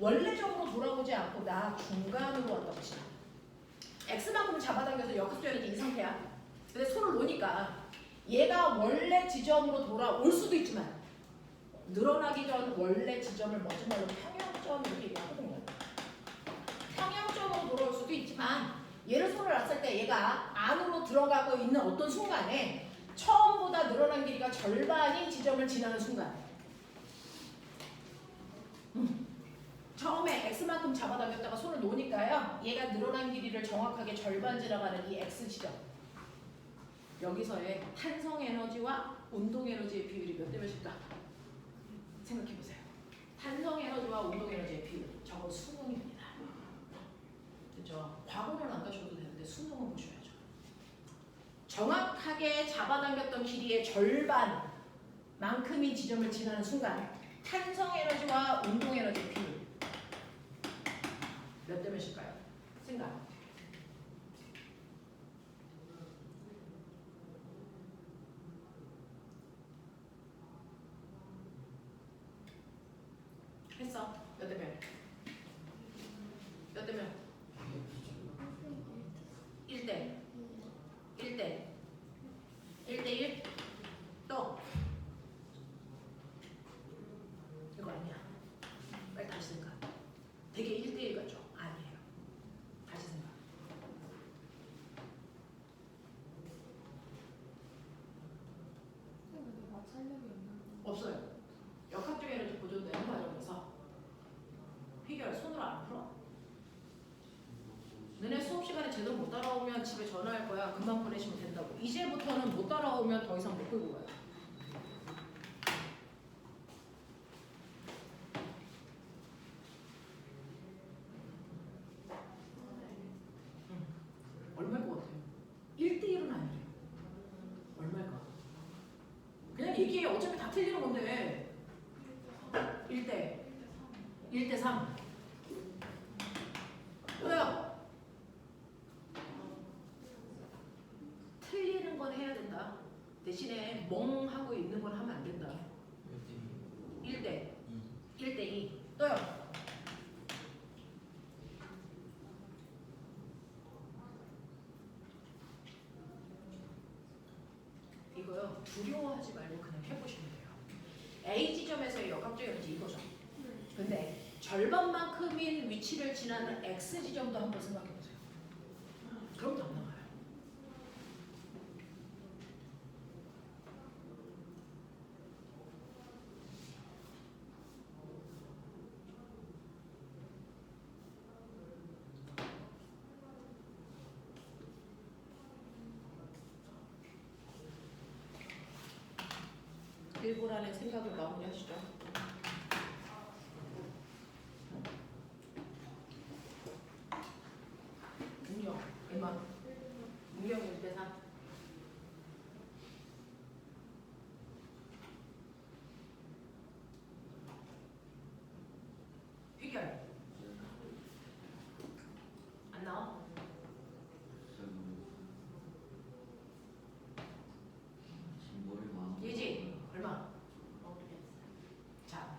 원래적으로 돌아오지 않고 나 중간으로 왔다고 치자. x만큼 잡아당겨서 역학적 에너지 이 상태야. 근데 손을 놓으니까 얘가 원래 지점으로 돌아올 수도 있지만 늘어나기 전 원래 지점을 마지막으로 평형점 이렇게 얘기하거든요. 평형점으로 돌아올 수도 있지만 얘를 손을 놨을 때 얘가 안으로 들어가고 있는 어떤 순간에 처음보다 늘어난 길이가 절반인 지점을 지나는 순간 처음에 x만큼 잡아당겼다가 손을 놓으니까요. 얘가 늘어난 길이를 정확하게 절반 지나가는 이 x 지점 여기서의 탄성 에너지와 운동 에너지의 비율이 몇 대 몇일까? 생각해보세요. 탄성 에너지와 운동 에너지의 비율 저건 수능입니다. 그죠? 과거는 안 가셔도 되는데 수능은 보셔야죠. 정확하게 잡아당겼던 길이의 절반만큼의 지점을 지나는 순간 탄성 에너지와 운동 에너지의 비율 몇 대 몇일까요? 생각. 했어. 몇 대 몇? 몇 대 몇? 1대 1대 1대 1? 또 이거 아니야. 빨리 다시 생각. 되게 1대 1 같죠? 아니에요. 다시 생각. 없어요. 역학적 에너지 보존되는 과정에서 해결 손으로 안 풀어. 너네 수업 시간에 제대로 못 따라오면 집에 전화할 거야. 금방 보내시면 된다고. 이제부터는 못 따라오면 더 이상 못 끌고 가요. 얼마일 것 같아요? 1대1은 아니래요. 얼마일까? 그냥 얘기해. 어차피 다 틀리는 건데. 1대 3. 왜요? 틀리는 건 해야 된다. 대신에 멍하고 있는 건 하면 안 된다. 1대 2. 또요? 이거요. 두려워하지 말고 그냥 해보시면 돼요. A 지점에서의 역학적 에너지 이거죠. 근데 절반만큼인 위치를 지나는 x 지점도 한번 생각해 보세요. 그럼 답 나와요. 일부라는 생각을 마무리하시죠. 능력 얼마? 능력 1대3. 해결 안 나와? 지금 머리 많아. 예지 얼마? 자,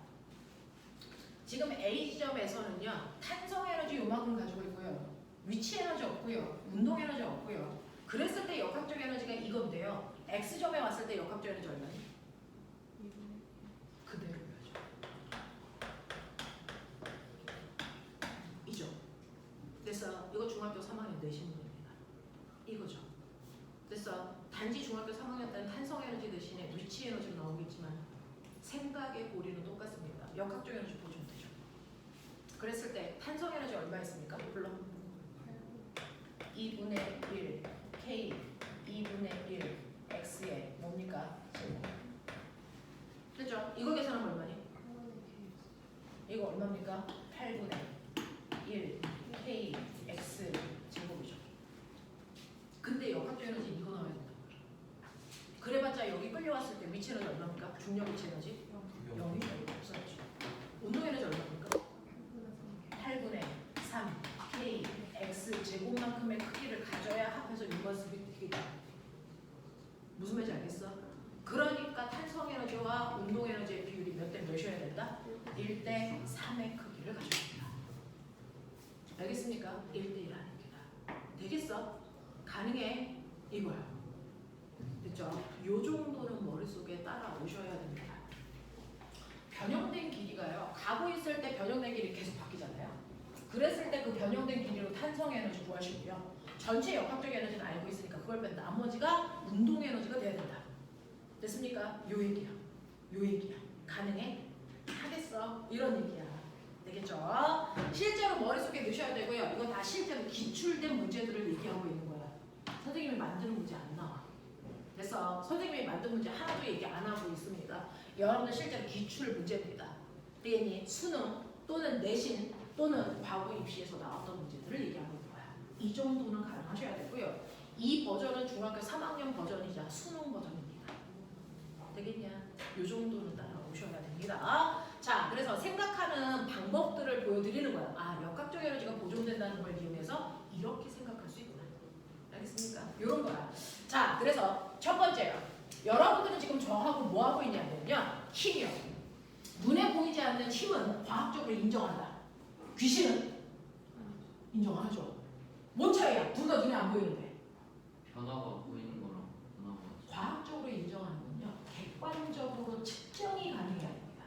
지금 A 지점에서는요 탄성 에너지 요만큼 가지고 있고요, 위치 에너지 없고요, 운동 에너지 없고요. 그랬을 때 역학적 에너지가 이건데요. X 점에 왔을 때 역학적 에너지 얼마니? 그대로 해야죠. 이죠. 그래서 이거 중학교 3학년 내신 분입니다. 이거죠. 그래서 단지 중학교 3학년 때는 탄성 에너지 대신에 위치 에너지가 나오겠지만 생각의 고리는 똑같습니다. 역학적 에너지 보시면 되죠. 그랬을 때 탄성 에너지 얼마 있습니까? 불러. 2분의 1 K 2분의 1 X에 뭡니까? 됐죠? 이거 계산하면 얼마니? 이거 얼마입니까? 8분의 1 K X 제곱이죠. 근데 역학적 에너지 이거 나와야 된다고요. 그래봤자 여기 끌려왔을 때 위치 에너지 얼마입니까? 중력 위치 에너지? 0이 없어야죠. 운동 에너지 얼마입니까? 8분의 3 K X 제곱만큼의 크기를 가져야 합해서 6번 습이 되겠다. 무슨 말인지 알겠어? 그러니까 탄성 에너지와 운동 에너지의 비율이 몇 대 몇이어야 된다? 1대 3의 크기를 가져야 된다. 알겠습니까? 1대 1 아닙니다. 되겠어? 가능해? 이거야. 됐죠? 요 정도는 머릿속에 따라오셔야 됩니다. 변형된 길이가요. 가고 있을 때 변형된 길이 계속 바뀌잖아요. 그랬을 때 그 변형된 길이로 탄성 에너지 구하시고요. 전체 역학적 에너지는 알고 있으니까 그걸 뺀 나머지가 운동 에너지가 돼야 된다. 됐습니까? 요 얘기야. 요 얘기야. 가능해? 하겠어. 이런 얘기야. 되겠죠? 실제로 머릿속에 넣으셔야 되고요. 이거 다 실제로 기출된 문제들을 얘기하고 있는 거야. 선생님이 만드는 문제 안 나와. 그래서 선생님이 만든 문제 하나도 얘기 안 하고 있습니다. 여러분들 실제로 기출 문제입니다. 되겠니? 수능 또는 내신 또는 과거 입시에서 나왔던 문제들을 얘기하고 있는 거야. 이 정도는 가능하셔야 되고요. 이 버전은 중학교 3학년 버전이자 수능 버전입니다. 되겠냐? 이 정도는 따라오셔야 됩니다. 자, 그래서 생각하는 방법들을 보여드리는 거야. 아, 역학적 에너지가 보존된다는 걸 이용해서 이렇게 생각할 수 있구나. 알겠습니까? 이런 거야. 자, 그래서 첫 번째요. 여러분들은 지금 저하고 뭐 하고 있냐면요. 힘이요. 눈에 보이지 않는 힘은 과학적으로 인정한다. 귀신은 인정 안 하죠. 뭔 차이야? 둘 다 눈에 안 보이는데. 변화가 보이는 거랑 변화가 과학적으로 인정하는 건요. 객관적으로 측정이 가능해야 됩니다.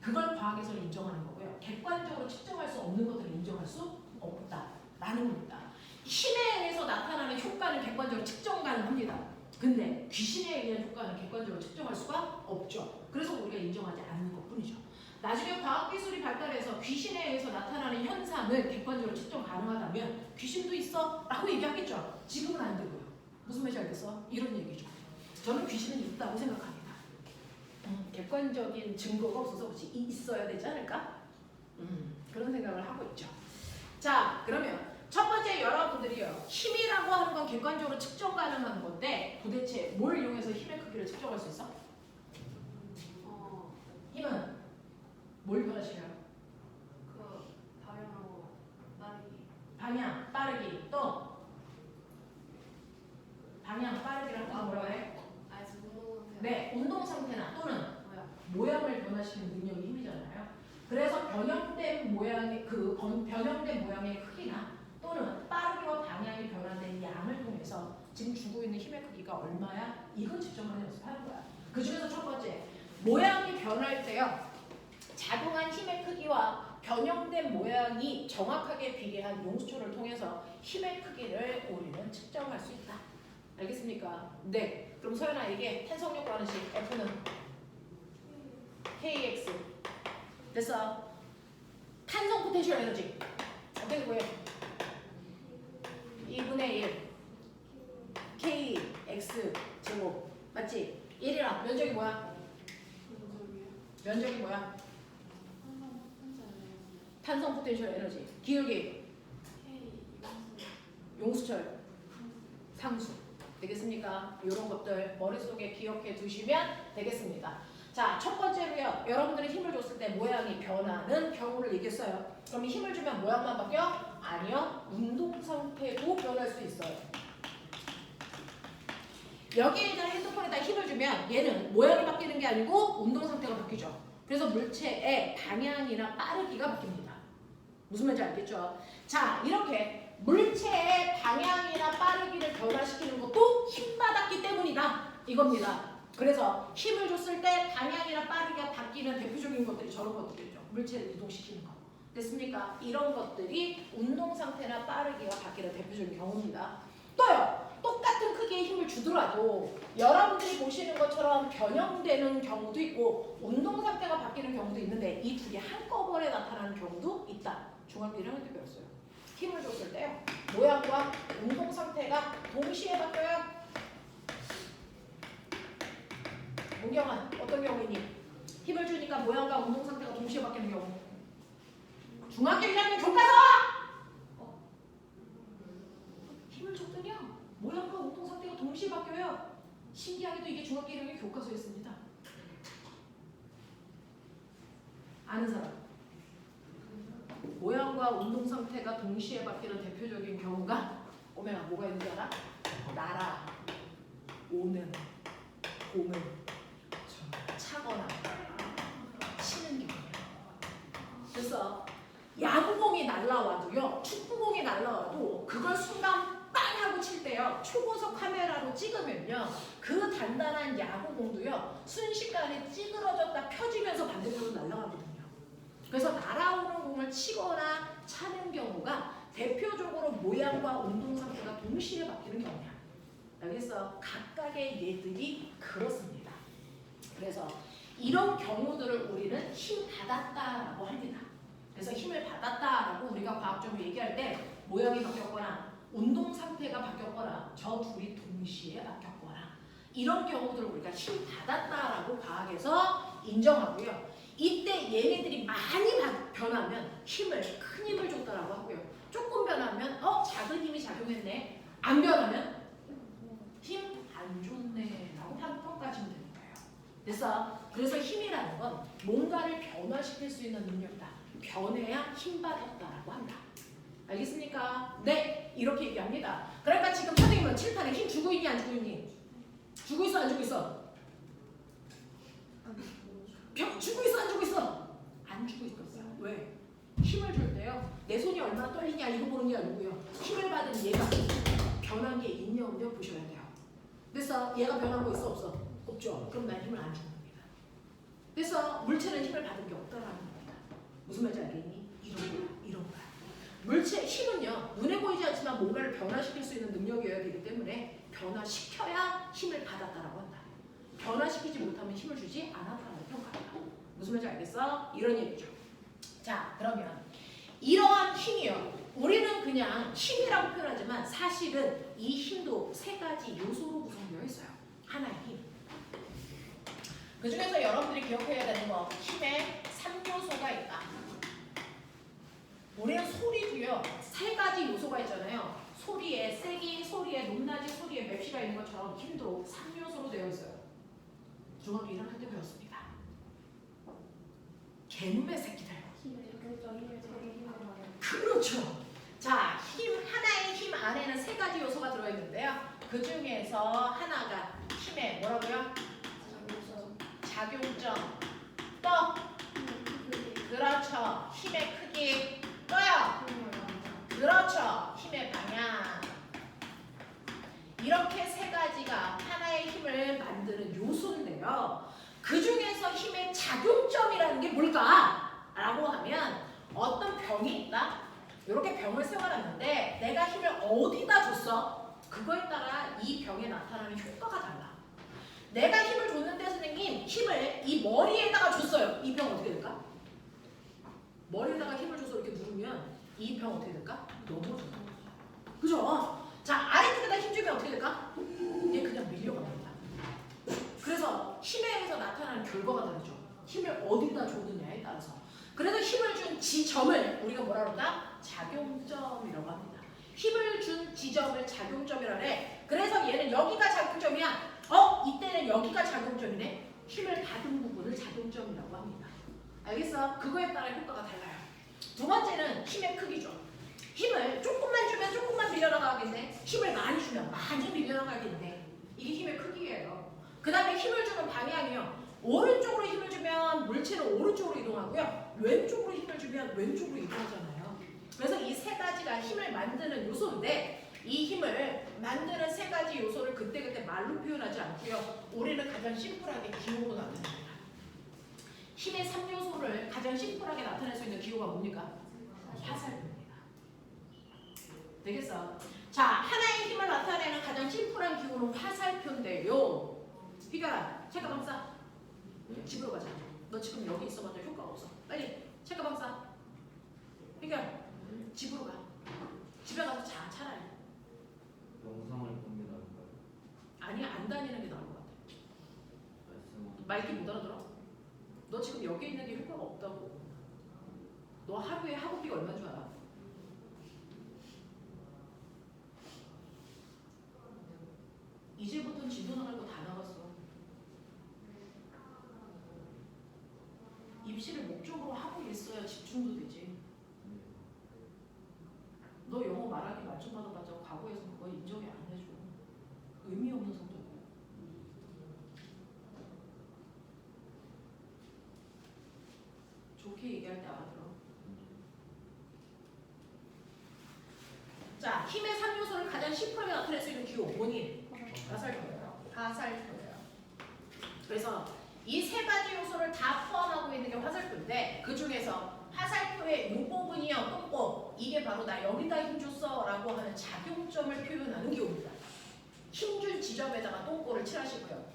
그걸 과학에서 인정하는 거고요. 객관적으로 측정할 수 없는 것들을 인정할 수 없다라는 겁니다. 힘에 의해서 나타나는 효과는 객관적으로 측정 가능합니다. 근데 귀신에 의한 효과는 객관적으로 측정할 수가 없죠. 그래서 우리가 인정하지 않는 것뿐이죠. 나중에 과학기술이 발달해서 귀신에 의해서 나타나는 현상을 객관적으로 측정 가능하다면 귀신도 있어? 라고 얘기하겠죠. 지금은 안 되고요. 무슨 말인지 알겠어? 이런 얘기죠. 저는 귀신은 있다고 생각합니다. 객관적인 증거가 없어서 혹시 있어야 되지 않을까? 그런 생각을 하고 있죠. 자, 그러면 첫 번째 여러분들이요. 힘이라고 하는 건 객관적으로 측정 가능한 건데 도대체 뭘 이용해서 힘의 크기를 측정할 수 있어? 힘은 뭘 변화시켜요? 그 방향하고 빠르기. 방향, 빠르기, 또 방향, 빠르기랑 또 뭐라고 해? 아, 지금 운동 상태. 네, 운동 상태나 또는 모양을 변화시키는 능력이 힘이잖아요. 그래서 변형된 모양의 변형된 모양의 크기나 또는 빠르기와 방향이 변화된 양을 통해서 지금 주고 있는 힘의 크기가 얼마야? 이걸 측정하는 연습하는 거야. 그 중에서 첫 번째, 모양이 변할 때요. 작용한 힘의 크기와 변형된 모양이 정확하게 비례한 용수초를 통해서 힘의 크기를 우리는 측정할 수 있다. 알겠습니까? 네. 그럼 서연아 이게 탄성력 구하는 식 F는 KX 됐어. 탄성 포텐셜 에너지 어떻게 구해? 2분의 1 KX 제곱 맞지? 1이라 면적이 뭐야? 면적이 뭐야? 탄성 포텐셜 에너지 기울기 용수철 상수 되겠습니까? 이런 것들 머릿속에 기억해 두시면 되겠습니다. 자, 첫 번째로요. 여러분들이 힘을 줬을 때 모양이 변하는 경우를 얘기했어요. 그럼 힘을 주면 모양만 바뀌어? 아니요. 운동 상태도 변할 수 있어요. 여기에다 핸드폰에다 힘을 주면 얘는 모양이 바뀌는 게 아니고 운동 상태가 바뀌죠. 그래서 물체의 방향이나 빠르기가 바뀝니다. 무슨 말인지 알겠죠? 자, 이렇게 물체의 방향이나 빠르기를 변화시키는 것도 힘받았기 때문이다. 이겁니다. 그래서 힘을 줬을 때 방향이나 빠르기가 바뀌는 대표적인 것들이 저런 것들이죠. 물체를 이동시키는 거. 됐습니까? 이런 것들이 운동 상태나 빠르기가 바뀌는 대표적인 경우입니다. 또요. 똑같은 크기의 힘을 주더라도 여러분들이 보시는 것처럼 변형되는 경우도 있고 운동 상태가 바뀌는 경우도 있는데 이 두 개 한꺼번에 나타나는 경우도 있다. 중학교 1학년 때 배웠어요. 힘을 줬을 때요. 모양과 운동 상태가 동시에 바뀌어요. 문경아 어떤 경우이니? 힘을 주니까 모양과 운동 상태가 동시에 바뀌는 경우. 중학교 1학년 교과서! 힘을 줬더니요. 모양과 운동 상태가 동시에 바뀌어요. 신기하게도 이게 중학교 1학년 교과서에 있습니다. 아는 사람? 모양과 운동 상태가 동시에 바뀌는 대표적인 경우가 오메가 뭐가 있는지 알아? 날아, 오는, 봄을 차거나 치는 경우예요. 그래서 야구공이 날라와도요, 축구공이 날라와도 그걸 순간 빵 하고 칠 때요, 초고속 카메라로 찍으면요, 그 단단한 야구공도요 순식간에 찌그러졌다 펴지면서 반대쪽으로 날아가거든요. 그래서 날아오는 공을 치거나 차는 경우가 대표적으로 모양과 운동 상태가 동시에 바뀌는 경우야. 알겠어? 각각의 예들이 그렇습니다. 그래서 이런 경우들을 우리는 힘 받았다라고 합니다. 그래서 힘을 받았다라고 우리가 과학적으로 얘기할 때 모양이 바뀌었거나 운동 상태가 바뀌었거나 저 둘이 동시에 바뀌었거나 이런 경우들을 우리가 힘 받았다라고 과학에서 인정하고요. 이때 얘네들이 많이 변하면 큰 힘을 줬다라고 하고요. 조금 변하면 작은 힘이 작용했네. 안 변하면 힘 안 줬네라고 평가하시면 되는 거예요. 그래서 힘이라는 건 뭔가를 변화시킬 수 있는 능력이다. 변해야 힘 받았다라고 한다. 알겠습니까? 네, 이렇게 얘기합니다. 그러니까 지금 선생님은 칠판에 힘 주고 있니 안 주고 있니? 주고 있어 안 주고 있어? 주고 있어 안 주고 있어? 안 주고 있었어요. 왜? 힘을 줄 때요. 내 손이 얼마나 떨리냐 이거 보는 게 아니고요. 힘을 받은 얘가 변한 게 있냐 없냐 보셔야 돼요. 그래서 얘가 변한 거 있어 없어? 없죠. 그럼 난 힘을 안 주는 겁니다. 그래서 물체는 힘을 받은 게 없다라는 겁니다. 무슨 말인지 알겠니? 이런 거야. 물체 힘은요. 눈에 보이지 않지만 뭔가를 변화시킬 수 있는 능력이어야 되기 때문에 변화시켜야 힘을 받았다라고 한다. 변화시키지 못하면 힘을 주지 않았다라는 평가한다. 무슨 말인지 알겠어? 이런 얘기죠. 자, 그러면 이러한 힘이요. 우리는 그냥 힘이라고 표현하지만 사실은 이 힘도 세 가지 요소로 구성되어 있어요. 하나의 힘. 그 중에서 여러분들이 기억해야 되는 거 힘에 3요소가 있다. 우리는 소리도요. 세 가지 요소가 있잖아요. 소리에 세기, 소리에 높낮이, 소리에 맵시가 있는 것처럼 힘도 3요소로 되어 있어요. 중학교 1학년 때 배웠습니다. 개놈의 새끼들. 그렇죠. 자, 하나의 힘 안에는 세 가지 요소가 들어있는데요. 그 중에서 하나가 힘의 뭐라고요? 작용점. 또 그렇죠. 힘의 크기. 또요. 그렇죠. 힘의 방향. 이렇게 세 가지가 하나의 힘을 만드는 요소인데요. 그 중에서 힘의 작용점이라는 게 뭘까? 라고 하면 어떤 병이 있다. 이렇게 병을 세워놨는데 내가 힘을 어디다 줬어? 그거에 따라 이 병에 나타나는 효과가 달라. 내가 힘을 줬는데 선생님 힘을 이 머리에다가 줬어요. 이 병 어떻게 될까? 머리에다가 힘을 줘서 이렇게 누르면 이 병 어떻게 될까? 넘어져. 그죠? 자, 아래쪽에다 힘 주면 어떻게 될까? 얘 그냥 밀려갑니다. 그래서 힘에 의해서 나타나는 결과가 다르죠. 힘을 어디다 줬느냐에 따라서. 그래서 힘을 준 지점을 우리가 뭐라 그러나? 작용점이라고 합니다. 힘을 준 지점을 작용점이라 그래. 그래서 얘는 여기가 작용점이야. 이때는 여기가 작용점이네. 힘을 받은 부분을 작용점이라고 합니다. 알겠어? 그거에 따라 효과가 달라요. 두 번째는 힘의 크기죠. 힘을 조금만 주면 조금만 밀려나가겠네. 힘을 많이 주면 많이 밀려나가겠네. 이게 힘의 크기예요. 그 다음에 힘을 주는 방향이요. 오른쪽으로 힘을 주면 물체는 오른쪽으로 이동하고요. 왼쪽으로 힘을 주면 왼쪽으로 이동하잖아요. 그래서 이 세 가지가 힘을 만드는 요소인데 이 힘을 만드는 세 가지 요소를 그때그때 말로 표현하지 않고요. 우리는 가장 심플하게 기호로 나타냅니다. 힘의 3요소를 가장 심플하게 나타낼 수 있는 기호가 뭡니까? 화살표입니다. 되겠어? 자, 하나의 힘을 나타내는 가장 심플한 기호는 화살표인데요. 희가 책가방 싸. 집으로 가자. 너 지금 여기 있어봐도 효과가 없어. 빨리 책가방 싸. 희가 집으로 가. 집에 가서 자, 차라리. 영상을 보는 게 나을까요? 아니, 안 다니는 게 나을 것 같아. 말씀. 말귀 못 알아들어? 너 지금 여기 있는 게 효과가 없다고. 너 하루에 학원비가 얼마인 줄 알아? 이제부터는 진도 나갈 거 다 나갔어. 입시를 목적으로 하고 있어야 집중도 되지. 너 영어 말하기 만점 받아봤자 과거에서 그거 인정이 안 해줘. 의미 없는 성적이야. 좋게 얘기할 때 알아들어. 자, 힘의 3요소를 가장 심플하게 나타낼 수 있는 기호 뭐니? 화살표예요. 화살표예요. 그래서 이 세 가지 요소를 다 포함하고 있는 게 화살표인데 그 중에서 화살표의 이 부분이요, 똥꼬. 이게 바로 나 여기다 힘 줬어 라고 하는 작용점을 표현하는 기호입니다. 힘줄 지점에다가 똥꼬를 칠하시고요.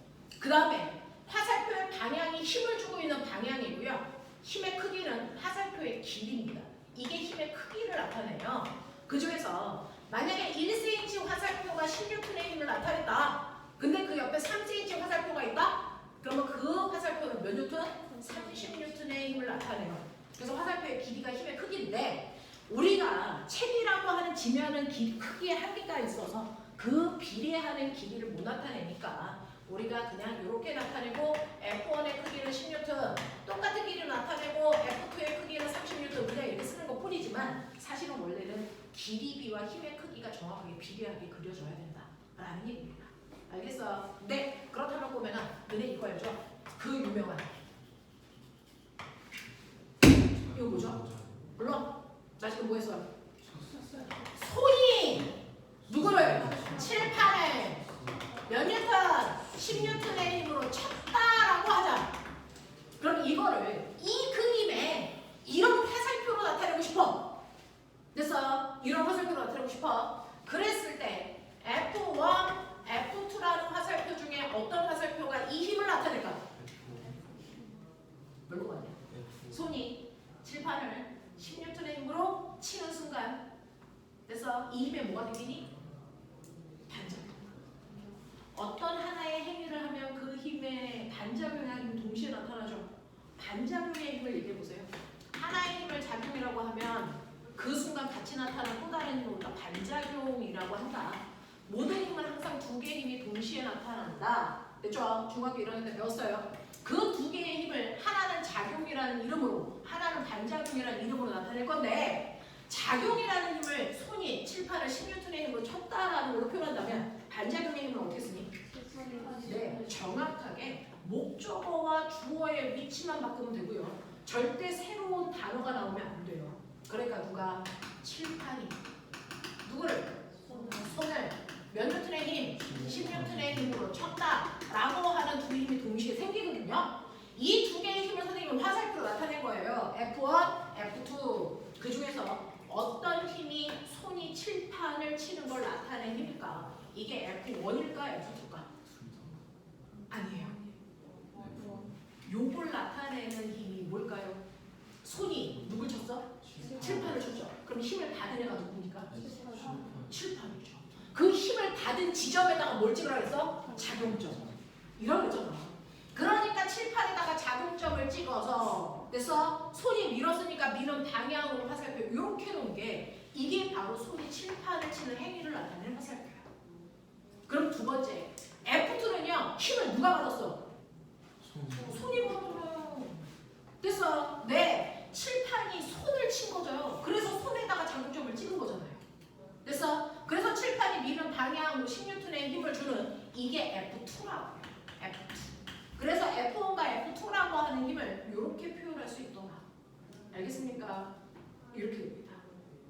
그 다음에 화살표의 방향이 힘을 주고 있는 방향이고요. 힘의 크기는 화살표의 길이입니다. 이게 힘의 크기를 나타내요. 그 중에서 만약에 1cm 화살표가 10N의 힘을 나타냈다. 근데 그 옆에 3cm 화살표가 있다? 그러면 그 화살표는 몇 뉴턴? 30N의 힘을 나타내요. 그래서 화살표의 길이가 힘의 크기인데 우리가 책이라고 하는 지면은 크기의 한계가 있어서 그 비례하는 길이를 못 나타내니까 우리가 그냥 이렇게 나타내고 F1의 크기는 10N, 똑같은 길이를 나타내고 F2의 크기는 30N 그냥 이렇게 쓰는 것 뿐이지만 사실은 원래는 길이비와 힘의 크기가 정확하게 비례하게 그려져야 된다라는 얘기입니다. 알겠어? 네, 그렇다면 보면은 너네 이거 알죠? 그 유명한 이거 뭐죠? 물론 나 지금 뭐 했어요? 손이 누구를? 칠판을 몇 뉴턴? 10뉴턴의 힘으로 쳤다라고 하자. 그럼 이거를 이 그림에 이런 화살표로 나타내고 싶어. 됐어? 이런 화살표로 나타내고 싶어. 그랬을 때 F1, F2라는 화살표 중에 어떤 화살표가 이 힘을 나타낼까? 뭘거 같냐? 손이 칠판을 10뉴턴의 힘으로 치는 순간 그래서 이 힘에 뭐가 생기니? 반작용. 어떤 하나의 행위를 하면 그 힘의 반작용의 힘이 동시에 나타나죠. 반작용의 힘을 얘기해보세요. 하나의 힘을 작용이라고 하면 그 순간 같이 나타나는 또 다른 힘을 우리가 반작용이라고 한다. 모든 힘은 항상 두 개의 힘이 동시에 나타난다. 됐죠? 중학교 1학년 때 배웠어요. 그 두 개의 힘을 하나는 작용이라는 이름으로 하나는 반작용이라는 이름으로 나타낼 건데 작용이라는 힘을 손이 칠판을 10뉴턴의 힘으로 쳤다라는 걸로 표현한다면 반작용의 힘은 어떻게 쓰니? 네, 정확하게 목적어와 주어의 위치만 바꾸면 되고요. 절대 새로운 단어가 나오면 안 돼요. 그러니까 누가? 칠판이 누구를? 손을 몇 뉴턴의 힘? 10뉴턴의 힘으로 쳤다라고 하는 두 힘이 동시에 생기거든요. 이 두 개의 힘을 선생님은 화살표로 나타낸 거예요. F1, F2. 그 중에서 어떤 힘이 손이 칠판을 치는 걸 나타낸 힘일까? 이게 F1일까, F2일까? 아니에요. 요걸 나타내는 힘이 뭘까요? 손이 누굴 쳤어? 칠판을 쳤죠. 그럼 힘을 받은 애가 누굽니까? 칠판이죠. 그 힘을 받은 지점에다가 뭘 찍으라 했어? 작용점. 이라고 했잖아. 그러니까 칠판에다가 작용점을 찍어서 그래서 손이 밀었으니까 미는 방향으로 화살표 이렇게 놓은 게 이게 바로 손이 칠판을 치는 행위를 나타내는 화살표야. 그럼 두 번째 F2는요 힘을 누가 받았어? 손이 받았어요. 그래서 네 칠판이 손을 친 거죠. 그래서 손에다가 작용점을 찍은 거잖아요. 그래서 칠판이 미는 방향으로 10N의 힘을 주는 이게 F2라고 해요. F2. 그래서 F1과 F2라고 하는 힘을 이렇게 표현할 수 있더라. 알겠습니까? 이렇게 됩니다.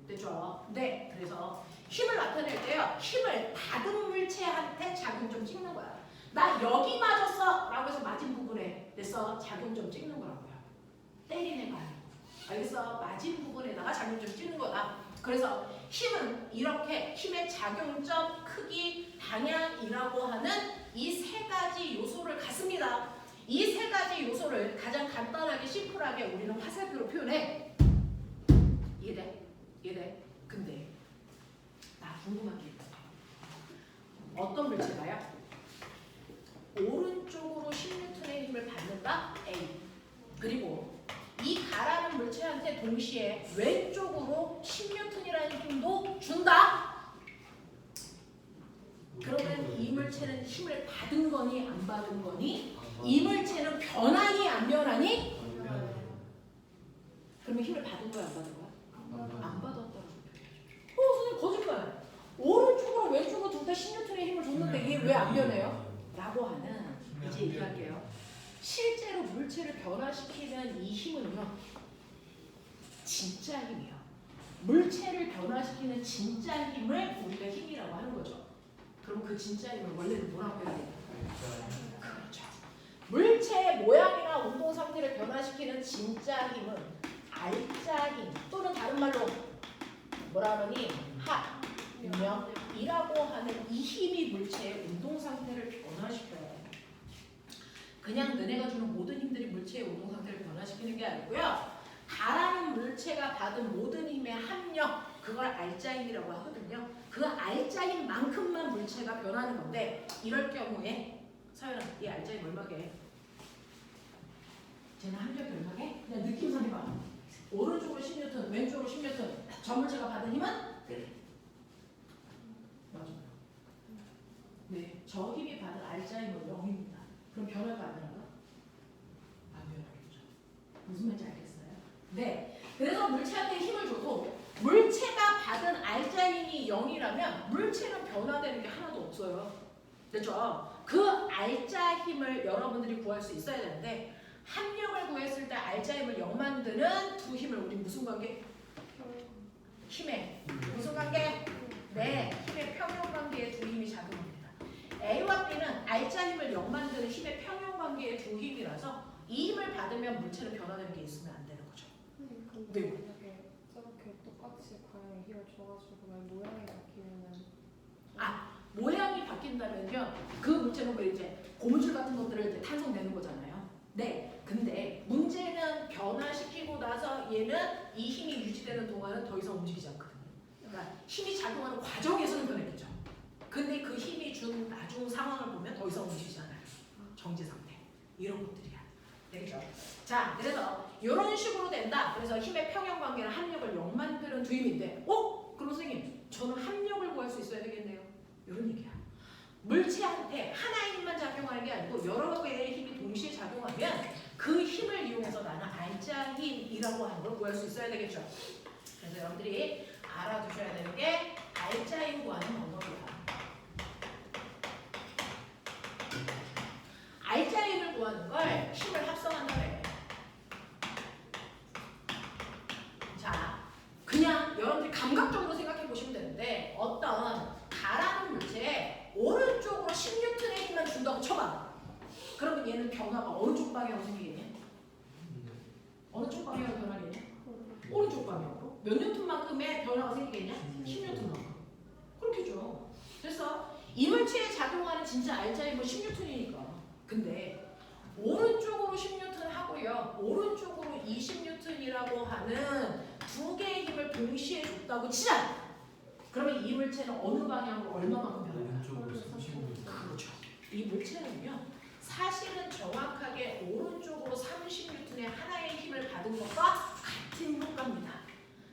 됐죠? 네. 그래서 힘을 나타낼 때요. 힘을 받은 물체한테 작용점 찍는 거야. 나 여기 맞았어! 라고 해서 맞은 부분에 됐어? 작용점 찍는 거라고요. 때리는 거야. 알겠어? 맞은 부분에다가 작용점 찍는 거다. 그래서 힘은 이렇게 힘의 작용점, 크기, 방향이라고 하는 이 세 가지 요소를 갖습니다. 이 세 가지 요소를 가장 간단하게 심플하게 우리는 화살표로 표현해. 이해돼? 이해돼? 근데 나 궁금한 게 있어요. 어떤 물체가요? 오른쪽으로 10N의 힘을 받는다? A. 그리고 이 가라는 물체한테 동시에 왼쪽으로 10N이라는 힘도 준다? 그러면 이 물체는 힘을 받은 거니 안 받은 거니? 이 물체는 변하니 안 변하니? 그러면 힘을 받은 거야 안 받은 거야? 안 받았다고. 선생님 거짓말. 오른쪽으로 왼쪽으로 둘 다 10N의 힘을 줬는데 이게 왜 안 변해요? 라고 하는 이제 얘기할게요. 실제로 물체를 변화시키는 이 힘은요. 진짜 힘이에요. 물체를 변화시키는 진짜 힘을 우리가 힘이라고 하는 거죠. 그럼 그 진짜 힘을 원래는 뭐라고 해야 돼요? 그렇죠. 물체의 모양이나 운동 상태를 변화시키는 진짜 힘은 알짜 힘 또는 다른 말로 뭐라 그러니 합력이라고 하는 이 힘이 물체의 운동 상태를 변화시켜요. 그냥 너네가 주는 모든 힘들이 물체의 운동 상태를 변화시키는 게 아니고요. 가라는 물체가 받은 모든 힘의 합력, 그걸 알짜 힘이라고 하거든요. 그 알짜 힘만큼만 물체가 변하는 건데 이럴 경우에 서연아, 이 알짜 힘 얼마게? 쟤는 합력이 얼마게? 그냥 느낌상 해봐. 오른쪽으로 10N, 왼쪽으로 10N. 저 물체가 받은 힘은? 맞아요. 네, 저 힘이 받은 알짜 힘은 0입니다. 그럼 변할까 안 변할까? 안 변하겠죠. 무슨 말인지 알겠어요? 네. 그래서 물체한테 힘을 줘도 물체가 받은 알짜 힘이 0이라면 물체는 변화되는 게 하나도 없어요. 됐죠? 그 알짜 힘을 여러분들이 구할 수 있어야 되는데 합력을 구했을 때 알짜 힘을 0 만드는 두 힘을 우리 무슨 관계? 힘의 무슨 관계? 네, 힘의 평형 관계의 두 힘이 작용합니다. A와 B는 알짜 힘을 0 만드는 힘의 평형 관계의 두 힘이라서 이 힘을 받으면 물체는 변화되는 게 있으면 안 되는 거죠. 근데 만약에 저렇게 똑같이 방향의 힘을 줘가지고 모양이 바뀌면은 모양이 바뀐다면요, 그 물체는 왜 이제 고무줄 같은 것들을 이제 탄성내는 거잖아요. 네, 근데 문제는 변화시키고 나서 얘는 이 힘이 유지되는 동안은 더 이상 움직이지 않거든요. 그러니까 힘이 작용하는 과정에서는 변했겠죠. 근데 그 힘이 준 나중 상황을 보면 더 이상 움직이지 않아요. 정지 상태. 이런 것들이야. 되겠죠? 자, 그래서 이런 식으로 된다. 그래서 힘의 평형 관계는 합력을 0 만드는 두 힘인데, 그럼 선생님, 저는 합력을 구할 수 있어야 되겠네요. 이런 얘기야. 물체한테 하나의 힘만 작용하는 게 아니고 여러 개의 힘이 동시에 작용하면 그 힘을 이용해서 나는 알짜 힘이라고 하는 걸 구할 수 있어야 되겠죠. 그래서 여러분들이 알아두셔야 되는 게 알짜 힘 구하는 방법이야. 알짜 힘을 구하는 걸 힘을 합성한다고 해. 자, 그냥 여러분들이 감각적으로 생각해 보시면 되는데 어떤 가라는 물체에 오른쪽으로 10N의 힘만 준다고 쳐봐. 그러면 얘는 변화가 어느 쪽 방향으로 생기겠냐? 얼마가 생기겠냐? 10N만큼. 그렇겠죠. 그래서 이물체에 작용하는 진짜 알짜의 뭐 10N이니까. 근데 오른쪽으로 10N 하고요. 오른쪽으로 20N이라고 하는 두 개의 힘을 동시에 줬다고 치자. 그러면 이 물체는 어느 방향으로 얼마만큼 변할까요? 오른쪽으로 35m. 그렇죠. 이 물체는요. 사실은 정확하게 오른쪽으로 30N의 하나의 힘을 받은 것과 같은 효과입니다.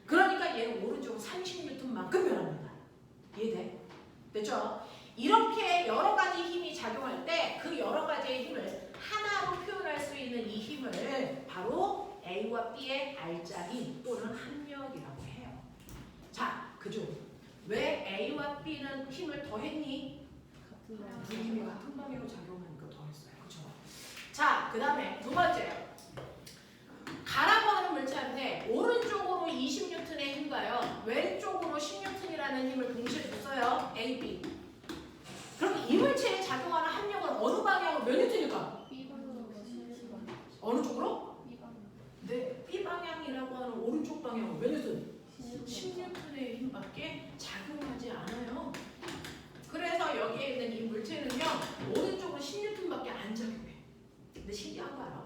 그러니까 얘는 오른쪽으로 30N만큼 변합니다. 이해돼? 됐죠? 이렇게 여러 가지 힘이 작용할 때 그 여러 가지의 힘을 하나로 표현할 수 있는 이 힘을 바로 A와 B의 알짜힘 또는 합력이라고 해요. 자, 그죠? 왜 A와 B는 힘을 더했니? 같은 말. 두 힘이 같은 방향으로 작용하니까 더했어요. 그렇죠? 자, 그 다음에 두 번째요. 가라고 하는 물체한테 오른쪽으로 20N의 힘과요, 왼쪽으로 10N이라는 힘을 동시에 줬어요. A, B. 그럼 이 물체에 작용하는 합력은 어느 방향으로 몇 N일까? B방으로 10번. 어느 쪽으로? B방. 네, B 방향이라고 하는 오른쪽 방향은 몇 N? 10번. 10N의 힘밖에 작용하지 않아요. 그래서 여기에 있는 이 물체는요, 오른쪽으로 10N밖에 안 작용해. 근데 신기한 거 알아?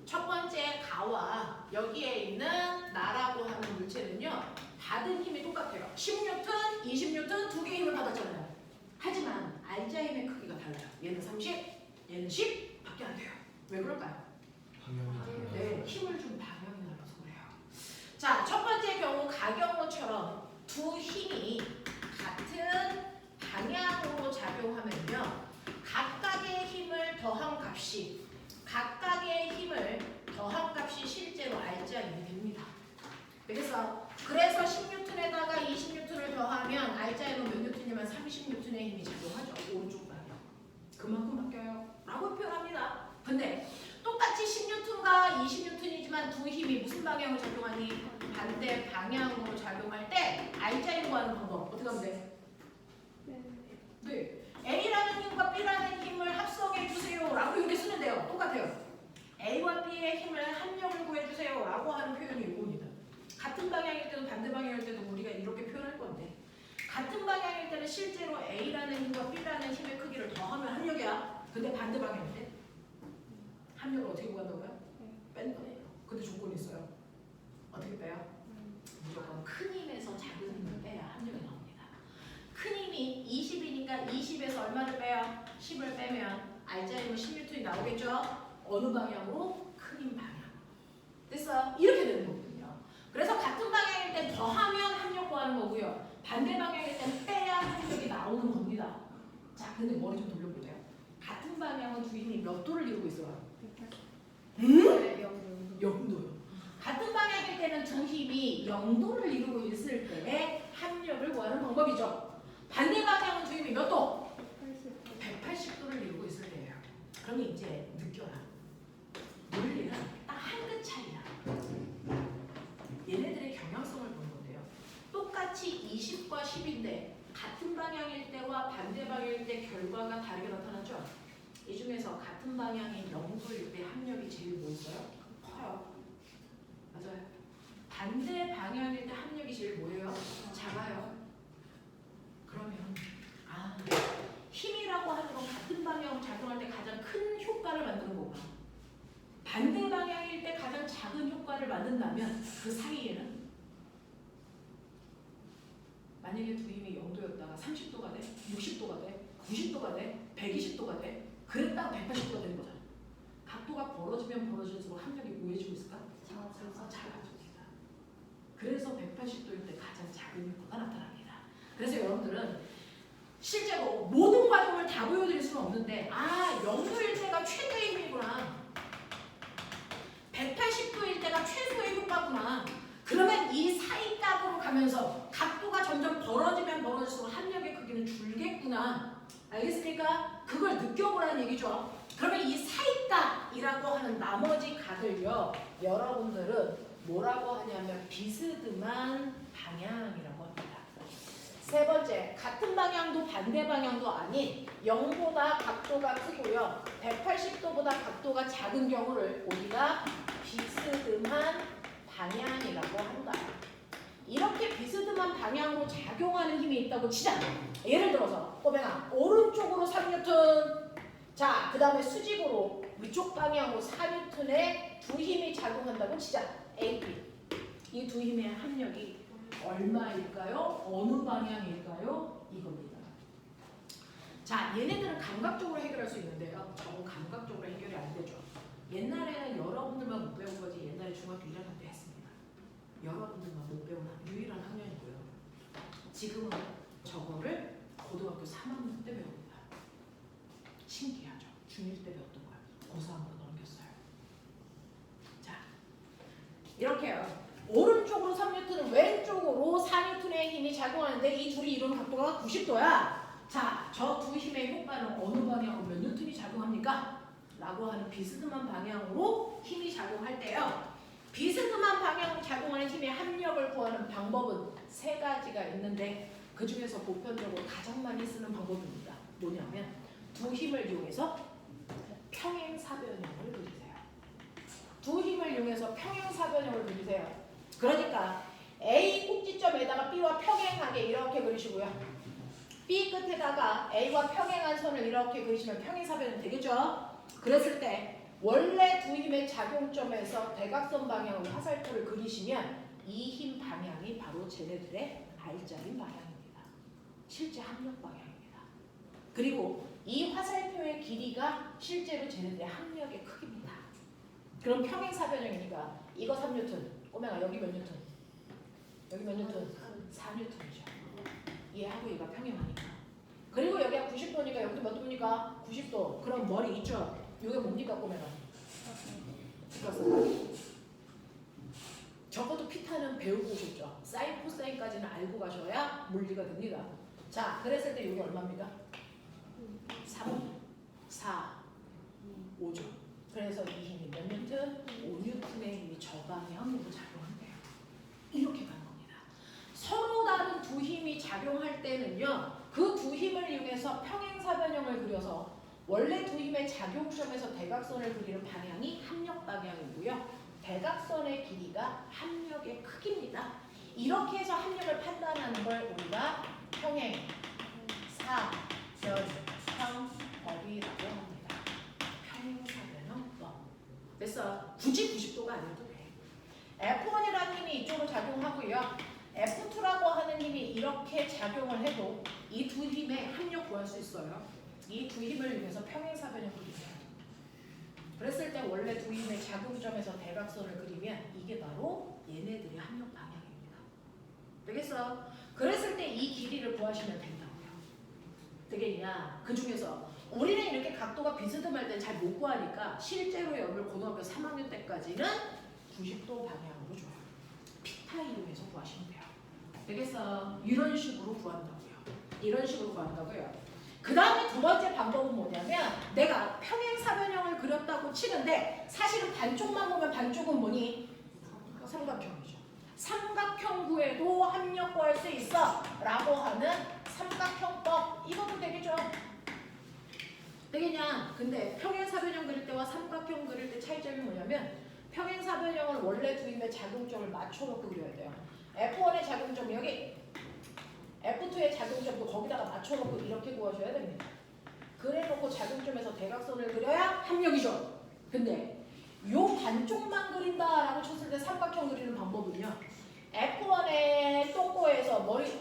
첫 번째 가와 여기에 있는 나라고 하는 물체는요, 받은 힘이 똑같아요. 10N, 20N 두 개의 힘을 받았잖아요. 하지만 알짜 힘의 크기가 달라요. 얘는 30, 얘는 10밖에 안 돼요. 왜 그럴까요? 방향이 네, 힘을 준 방향이 달라서 그래요. 자, 첫 번째 경우 가경호처럼 두 힘이 같은 방향으로 작용하면요, 각각의 힘을 더한 값이 실제로 알짜 힘이 됩니다. 그래서 10N에다가 20N을 더하면 알짜 힘은 몇 N이면 30N의 힘이 작용하죠. 오른쪽 방향. 그만큼 바뀌어요. 라고 표현합니다. 근데 똑같이 10N과 20N이지만 두 힘이 무슨 방향으로 작용하니? 반대 방향으로 작용할 때 알짜 힘 구하는 방법 어떻게 하면 돼? 네. A라는 힘과 B라는 힘을 합성해 주세요 라고 이렇게 쓰면 돼요. 똑같아요. A와 B의 힘을 합력을 구해주세요 라고 하는 표현이 이겁니다. 같은 방향일 때도 반대 방향일 때도 우리가 이렇게 표현할 건데, 같은 방향일 때는 실제로 A라는 힘과 B라는 힘의 크기를 더하면 합력이야. 근데 반대 방향일 때 합력을 어떻게 구한다고요? 뺀 거예요. 근데 조건이 있어요. 어떻게 빼요? 무조건 큰 힘에서 작은 힘을 빼야 합력이 나옵니다. 큰 힘이 20이니까 20에서 얼마를 빼요? 10을 빼면 알짜 힘은 10N이 나오겠죠? 어느 방향으로? 큰 힘 방향. 됐어요? 이렇게 되는 거거든요. 그래서 같은 방향일 땐 더하면 합력 구하는 거고요. 반대 방향일 땐 빼야 합력이 나오는 겁니다. 자, 근데 머리 좀 돌려볼래요? 같은 방향은 두 힘이 몇 도를 이루고 있어요? 0도요. 같은 방향일 때는 두 힘이 0도를 이루고 있을 때 합력을 구하는 방법이죠. 반대 방향은 두 힘이 몇 도? 180도를 이루고 있을 때예요. 그럼 이제 느껴라. 논리는 딱 한 끗 차이야. 얘네들의 경향성을 보는 건데요. 똑같이 20과 10인데 같은 방향일 때와 반대 방향일 때 결과가 다르게 나타나죠. 이 중에서 같은 방향인 0도일 때 합력이 제일 뭐였어요? 커요. 맞아요. 반대 방향일 때 합력이 제일 뭐예요? 작아요. 그러면 힘이라고 하는 건 같은 방향으로 작용할 때 가장 큰 효과를 만드는 거구나. 반대 방향일 때 가장 작은 효과를 만든다면 그 사이에는 만약에 두 힘이 0도였다가 30도가 돼, 60도가 돼, 90도가 돼, 120도가 돼, 그랬다가 180도가 되는 거잖아. 각도가 벌어지면 벌어질수록 합력이 뭐해지고 있을까? 작아집니다. 그래서 180도일 때 가장 작은 효과가 나타납니다. 그래서 여러분들은 실제로 모든 과정을 다 보여드릴 수는 없는데 0도일 때가 최대의 힘이구나, 180도일 때가 최소의 효과구나, 그러면 이 사이 값으로 가면서 각도가 점점 벌어지면 벌어질수록 합력의 크기는 줄겠구나. 알겠습니까? 그걸 느껴보라는 얘기죠. 그러면 이 사이 값이라고 하는 나머지 각을요, 여러분들은 뭐라고 하냐면 비스듬한 방향이라고 합니다. 세 번째, 같은 방향도 반대 방향도 아닌 0보다 각도가 크고요, 180도보다 각도가 작은 경우를 우리가 비스듬한 방향이라고 한다. 이렇게 비스듬한 방향으로 작용하는 힘이 있다고 치자. 예를 들어서 꼬맹아 오른쪽으로 3뉴턴, 자 그 다음에 수직으로 위쪽 방향으로 4뉴턴의 두 힘이 작용한다고 치자. A, B. 이 두 힘의 합력이 얼마일까요? 어느 방향일까요? 이겁니다. 자, 얘네들은 감각적으로 해결할 수 있는데요. 저건 감각적으로 해결이 안 되죠. 옛날에는 여러분들만 못 배운 거지, 옛날에 중학교 1학년 때 했습니다. 여러분들만 못 배운 유일한 학년이고요. 지금은 저거를 고등학교 3학년 때 배웁니다. 신기하죠? 중1 때 배웠던 거야. 고3으로 넘겼어요. 자, 이렇게요. 오른쪽으로 3뉴턴은 왼쪽으로 4뉴턴의 힘이 작용하는데 이 둘이 이루는 각도가 90도야. 자, 저 두 힘의 효과는 어느 방향으로 몇 뉴턴이 작용합니까? 라고 하는 비스듬한 방향으로 힘이 작용할 때요. 비스듬한 방향으로 작용하는 힘의 합력을 구하는 방법은 세 가지가 있는데 그 중에서 보편적으로 가장 많이 쓰는 방법입니다. 뭐냐면 두 힘을 이용해서 평행사변형을 그리세요. 두 힘을 이용해서 평행사변형을 그리세요. 그러니까 A 꼭지점에다가 B와 평행하게 이렇게 그리시고요. B 끝에다가 A와 평행한 선을 이렇게 그리시면 평행사변은 되겠죠? 그랬을 때 원래 두 힘의 작용점에서 대각선 방향으로 화살표를 그리시면 이 힘 방향이 바로 쟤네들의 R자인 방향입니다. 실제 합력 방향입니다. 그리고 이 화살표의 길이가 실제로 쟤네들의 합력의 크기입니다. 그럼 평행사변형이니까 이거 3뉴턴, 꼬맹아 여기 몇 뉴턴? 여기 몇 뉴턴? 4뉴턴이죠. 얘하고 얘가 평행하니까. 그리고 여기가 90도니까 여기도 몇 도입니까? 90도. 그럼 머리 있죠? 이게 뭡니까 꼬맹아? 적어도 피타는 배우고 오셨죠? 사인, 코사인까지는 알고 가셔야 물리가 됩니다. 자, 그랬을 때 이게 얼마입니까? 3, 4, 5죠. 그래서 이 힘이 몇 뉴턴? 5뉴턴의 힘이 저 방향으로 작용한대요. 이렇게 가는 겁니다. 서로 다른 두 힘이 작용할 때는요. 그 두 힘을 이용해서 평행사변형을 그려서 원래 두 힘의 작용점에서 대각선을 그리는 방향이 합력 방향이고요. 대각선의 길이가 합력의 크기입니다. 이렇게 해서 합력을 판단하는 걸 우리가 평행사변형법이라고 합니다. 평행사변형법. 됐어. 굳이 90도가 아니어도 돼. F1이라는 힘이 이쪽으로 작용하고요. F2라고 하는 힘이 이렇게 작용을 해도 이 두 힘의 합력 구할 수 있어요. 이 두 힘을 이용해서 평행사변형을 그리세요. 그랬을 때 원래 두 힘의 작용점에서 대각선을 그리면 이게 바로 얘네들의 합력 방향입니다. 되겠어? 그랬을 때 이 길이를 구하시면 된다고요. 되겠냐? 그 중에서 우리는 이렇게 각도가 비스듬할 때 잘 못 구하니까 실제로 여러분 고등학교 3학년 때까지는 90도 방향으로 줘요. 피타 이용해서 구하시면 돼요. 되겠어? 이런 식으로 구한다고요. 이런 식으로 구한다고요. 그 다음에 두 번째 방법은 뭐냐면 내가 평행사변형을 그렸다고 치는데 사실은 반쪽만 보면 반쪽은 뭐니? 삼각형이죠. 삼각형 구에도 합력 구할 수 있어 라고 하는 삼각형법. 이것도 되겠죠? 되겠냐? 근데 평행사변형 그릴 때와 삼각형 그릴 때 차이점이 뭐냐면 평행사변형은 원래 두 힘의 작용점을 맞춰놓고 그려야 돼요. F1의 작용점 여기, F2의 작용점도 거기다가 맞춰놓고 이렇게 구하셔야 됩니다. 그래놓고 작용점에서 대각선을 그려야 합력이죠. 근데 요 반쪽만 그린다라고 쳤을 때 삼각형 그리는 방법은요. F1의 똥꼬에서 머리,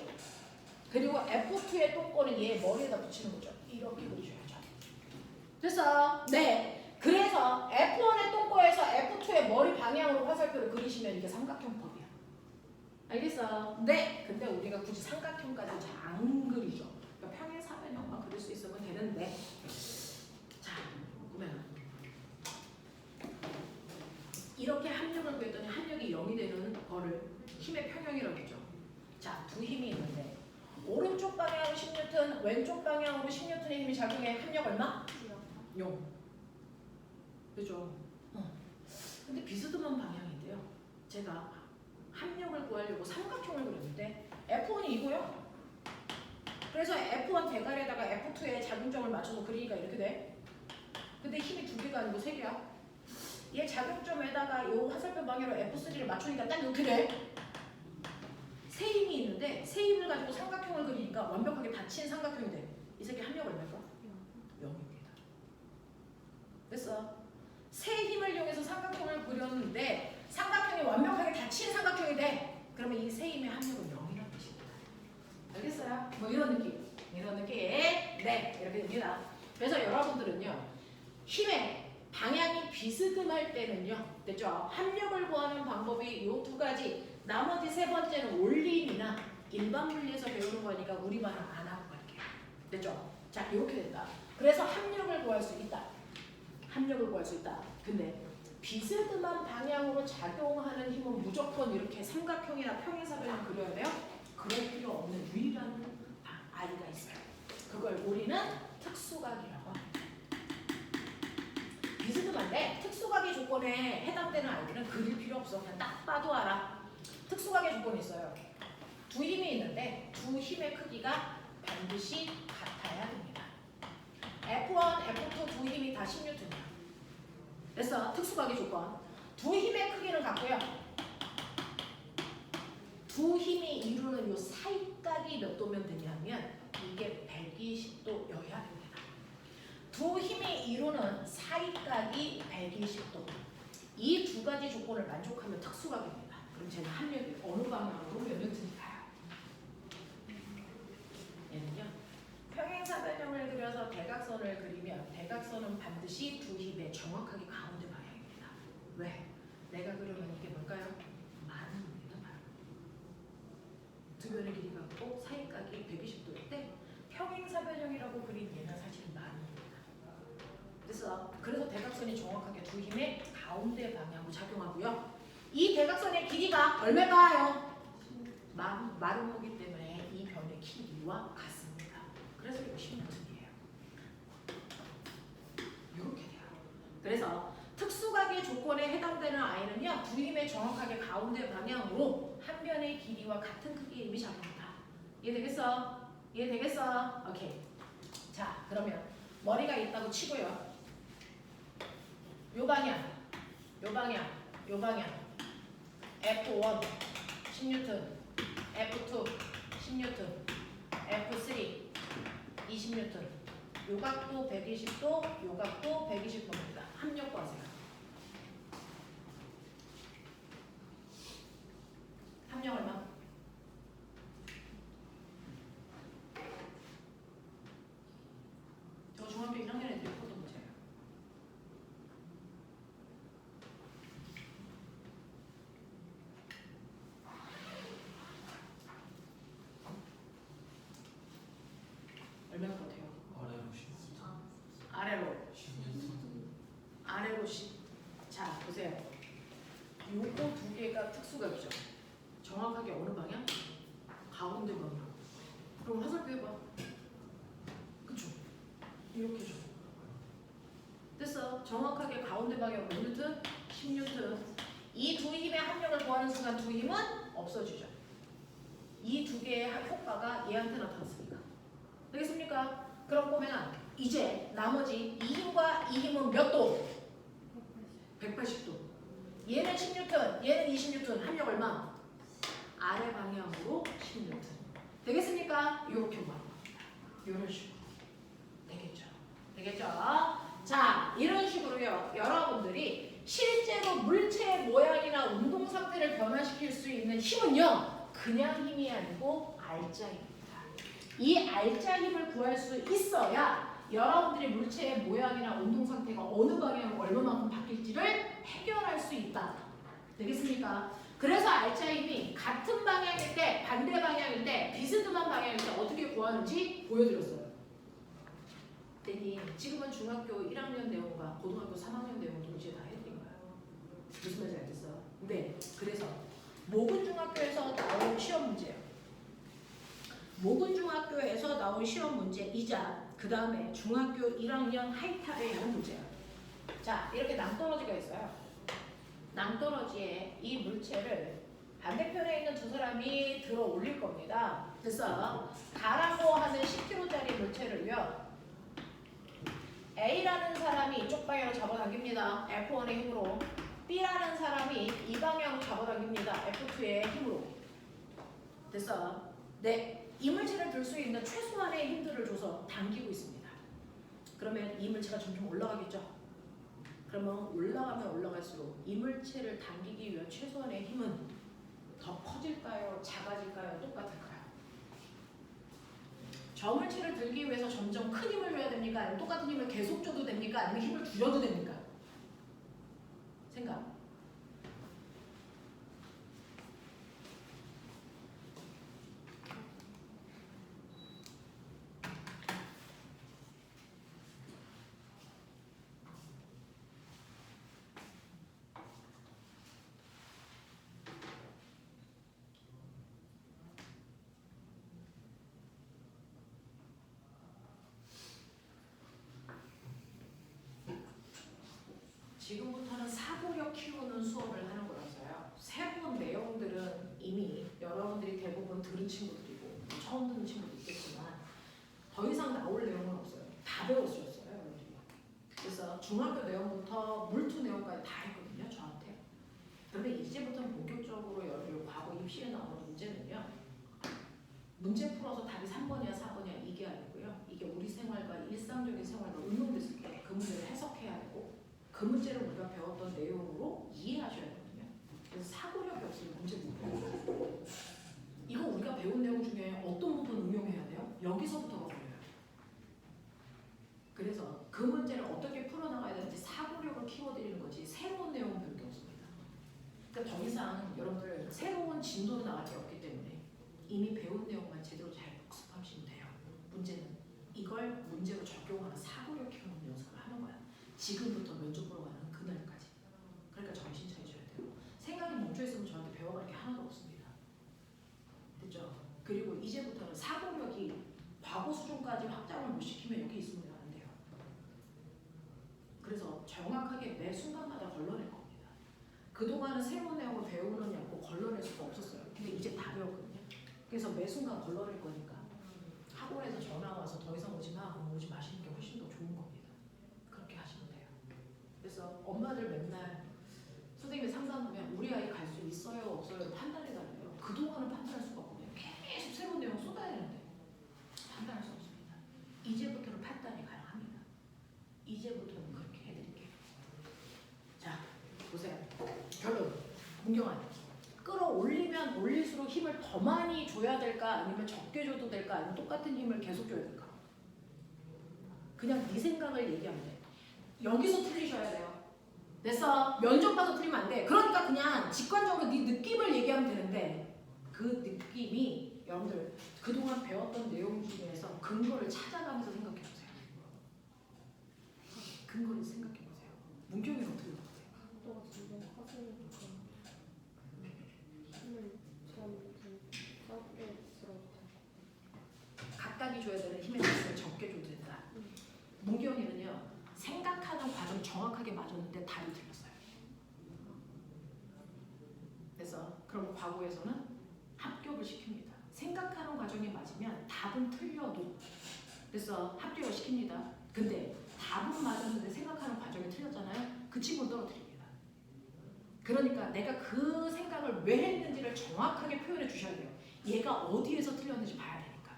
그리고 F2의 똥꼬는 얘 머리에다 붙이는 거죠. 이렇게 그리셔야죠. 됐어? 네. 그래서 F1의 똥꼬에서 F2의 머리 방향으로 화살표를 그리시면 이게 삼각형법이야. 알겠어? 네. 근데 우리가 굳이 삼각형까지 잘 안 그리죠. 그러니까 평행사변형만 그릴 수 있으면 되는데. 자, 그러면 이렇게 합력을 구했더니 합력이 0이 되는 거를 힘의 평형이라고 했죠. 자, 두 힘이 있는데 오른쪽 방향으로 10뉴턴, 왼쪽 방향으로 10뉴턴의 힘이 작용해. 합력 얼마? 0. 그죠? 근데 비스듬한 방향인데요. 제가 합력을 구하려고 삼각형을 그렸는데 F1이 이고요. 그래서 F1 대괄에다가 F2의 작용점을 맞춰서 그리니까 이렇게 돼. 근데 힘이 두 개가 아니고 세 개야. 얘 작용점에다가 이 화살표 방향으로 F3를 맞추니까 딱 이렇게 돼. 세 힘이 있는데 세 힘을 가지고 삼각형을 그리니까 완벽하게 닫힌 삼각형이 돼. 이 새끼 합력 얼마일까? 0입니다. 됐어. 세 힘을 이용해서 삼각형을 그렸는데 삼각형이 완벽하게 닫힌 삼각형이 돼. 그러면 이 세 힘의 합력은 0이라는 뜻입니다. 알겠어요? 뭐 이런 느낌. 이런 느낌. 네, 이렇게 됩니다. 그래서 여러분들은요. 힘의 방향이 비스듬할 때는요. 됐죠? 합력을 구하는 방법이 이 두 가지. 나머지 세 번째는 올림이나 일반 물리에서 배우는 거니까 우리말은 안 하고 갈게요. 됐죠? 자, 이렇게 된다. 그래서 합력을 구할 수 있다. 합력을 구할 수 있다. 근데 비스듬한 방향으로 작용하는 힘은 무조건 이렇게 삼각형이나 평행사변을 그려야 돼요? 그럴 필요 없는 유일한 아이가 있어요. 그걸 우리는 특수각이라고 합니다. 비스듬한데 특수각의 조건에 해당되는 아이들은 그릴 필요 없어. 그냥 딱 봐도 알아. 특수각의 조건이 있어요. 두 힘이 있는데 두 힘의 크기가 반드시 같아야 됩니다. F1, F2 두 힘이 다 10N이야. 됐어. 특수각의 조건. 두 힘의 크기는 같고요. 두 힘이 이루는 이 사이각이 몇 도면 되냐면 이게 120도여야 됩니다. 두 힘이 이루는 사이각이 120도. 이 두 가지 조건을 만족하면 특수각입니다. 그럼 쟤는 합력이 어느 방향으로 몇 N일까요? 얘는요. 평행사변형을 그려서 대각선을 그리면 대각선은 반드시 두 힘의 정확하게 가운데 방향입니다. 왜? 내가 그려면 이게 뭘까요? 만입니다. 두 변의 길이가 같고 사이각이 120도일 때 평행사변형이라고 그린 얘는 사실 만입니다. 그래서 대각선이 정확하게 두 힘의 가운데 방향으로 작용하고요. 이 대각선의 길이가 얼마일까요? 마름모기 때문에 이 변의 길이와 같습니다. 그래서 이거 10N이에요. 이렇게 돼요. 그래서 특수각의 조건에 해당되는 아이는요. 두 힘의 정확하게 가운데 방향으로 한 변의 길이와 같은 크기의 힘이 작용합니다. 이해되겠어? 이해되겠어? 오케이. 자, 그러면 머리가 있다고 치고요. 요 방향, 요 방향, 요 방향. F1 10N, F2 10N, F3 20N. 요 각도 120도, 요 각도 120도입니다. 합력 구하세요. 합력 얼마? 저 중학교 1학년 애들이 푸던 문제예요. 얼마나 같아요? 아래로 10. 아래로 10. 아래로 10. 자, 보세요. 요거 두 개가 특수각이죠. 정확하게 어느 방향? 가운데 방향. 그럼 화살표 해봐. 그쵸? 이렇게 줘. 됐어. 정확하게 가운데 방향 몇 뉴턴? 10뉴턴. 이 두 힘의 합력을 구하는 순간 두 힘은 없어지죠. 이 두 개의 효과가 얘한테 나타났으니까. 되겠습니까? 그럼 보면 이제 나머지 이 힘과 이 힘은 몇 도? 180도. 얘는 10N, 얘는 20N. 합력 얼마? 아래 방향으로 10N. 되겠습니까? 이렇게 구하는 겁니다. 이런 식으로. 되겠죠? 되겠죠? 자, 이런 식으로요. 여러분들이 실제로 물체의 모양이나 운동 상태를 변화시킬 수 있는 힘은요. 그냥 힘이 아니고 알짜 힘입니다. 이 알짜 힘을 구할 수 있어야 여러분들이 물체의 모양이나 운동 상태가 어느 방향으로 얼마만큼 바뀔지를 해결할 수 있다. 되겠습니까? 그래서 알짜 힘이 같은 방향일 때, 반대 방향일 때, 비스듬한 방향일 때 어떻게 구하는지 보여드렸어요. 대니 지금은 중학교 1학년 내용과 고등학교 3학년 내용 동시에 다 해드린 거예요. 무슨 말인지 알겠어? 네. 그래서 모근중학교에서 나온 시험 문제예요. 모근중학교에서 나온 시험 문제이자 그 다음에 중학교 1학년 하이탑에 하는 문제예요. 자, 이렇게 낭떠러지가 있어요. 낭떠러지에 이 물체를 반대편에 있는 두 사람이 들어 올릴 겁니다. 그래서 가라고 하는 10kg짜리 물체를요. A라는 사람이 이쪽 방향으로 잡아당깁니다. F1의 힘으로. B라는 사람이 이 방향으로 잡아당깁니다. F2의 힘으로. 됐어. 네, 이물체를 들 수 있는 최소한의 힘들을 줘서 당기고 있습니다. 그러면 이물체가 점점 올라가겠죠. 그러면 올라가면 올라갈수록 이물체를 당기기 위한 최소한의 힘은 더 커질까요? 작아질까요? 똑같을까요? 저물체를 들기 위해서 점점 큰 힘을 줘야 됩니까? 아니면 똑같은 힘을 계속 줘도 됩니까? 아니면 힘을 줄여도 됩니까? 생각. 지금부터는 사고력 키우는 수업을 하는 거라서요. 새로운 내용들은 이미 여러분들이 대부분 들은 친구들이고 처음 듣는 친구도 있겠지만 더 이상 나올 내용은 없어요. 다 배웠었어요, 여러분들이. 그래서 중학교 내용부터 물투 내용까지 다 했거든요, 저한테. 그런데 이제부터는 본격적으로 여러분들 과거 입시에 나오는 문제는요. 문제 풀어서 답이 3번이야, 4번이야 이게 아니고요. 이게 우리 생활과 일상적인 생활과 응용됐을 때 그 문제를 해석해야 되고 그 문제를 우리가 배웠던 내용으로 이해하셔야 되거든요. 그래서 사고력이 없으면 문제 못 풀어요. 이거 우리가 배운 내용 중에 어떤 부분 응용해야 돼요? 여기서부터가 걸려요. 그래서 그 문제를 어떻게 풀어나가야 되는지 사고력을 키워드리는 거지 새로운 내용은 배울 게 없습니다. 그러니까 더 이상 여러분들 새로운 진도로 나갈 게 없기 때문에 이미 배운 내용만 제대로 잘 복습하시면 돼요. 문제는 이걸 문제로 적용하는 사고력 키우는 연습을 하는 거야. 지금부터 면접 보러 가는 그날까지. 그러니까 정신 차리셔야 돼요. 생각이 멈춰있으면 저한테 배워갈 게 하나도 없습니다. 됐죠? 그리고 이제부터는 사고력이 과거 수준까지 확장을 못 시키면 여기 있으면 안 돼요. 그래서 정확하게 매 순간마다 걸러낼 겁니다. 그동안은 새로운 내용을 배우느냐고 걸러낼 수가 없었어요. 근데 이제 다 배웠거든요. 그래서 매 순간 걸러낼 거니까 학원에서 전화 와서 더 이상 오지 마. 그럼 오지 마시는 게 훨씬 더 좋은 겁니다. 그렇게 하시면 돼요. 그래서 엄마들 맨날 선생님이 상담하면 우리 아이 갈 수 있어요 없어요 판단해달래요. 그동안은 판단할 수가 없거든요. 계속 새로운 내용 쏟아야 되는데 판단할 수 없습니다. 이제부터는 판단이 가능합니다. 이제부터는 그렇게 해드릴게요. 자 보세요. 결론. 문경아 끌어올리면 올릴수록 힘을 더 많이 줘야 될까 아니면 적게 줘도 될까 아니면 똑같은 힘을 계속 줘야 될까? 그냥 네 생각을 얘기하면 돼. 여기서 틀리셔야 돼요. 됐어. 면접 봐서 틀리면 안 돼. 그러니까 그냥 직관적으로 네 느낌을 얘기하면 되는데 그 느낌이 여러분들 그동안 배웠던 내용 중에서 근거를 찾아가면서 생각해보세요. 근거를 생각해보세요. 문경이는 어떻게 생각해요? 각도가 점점 커지니까 힘을 처음부터 적게 들어도 각각이 줘야 되는 힘의 맛을 적게 줘도 된다. 문경이는요. 생각하는 과정 정확하게 맞았는데 답이 틀렸어요. 그래서 그럼 과거에서는 합격을 시킵니다. 생각하는 과정이 맞으면 답은 틀려도 그래서 합격을 시킵니다. 근데 답은 맞았는데 생각하는 과정이 틀렸잖아요. 그 친구는 떨어뜨립니다. 그러니까 내가 그 생각을 왜 했는지를 정확하게 표현해 주셔야 돼요. 얘가 어디에서 틀렸는지 봐야 되니까.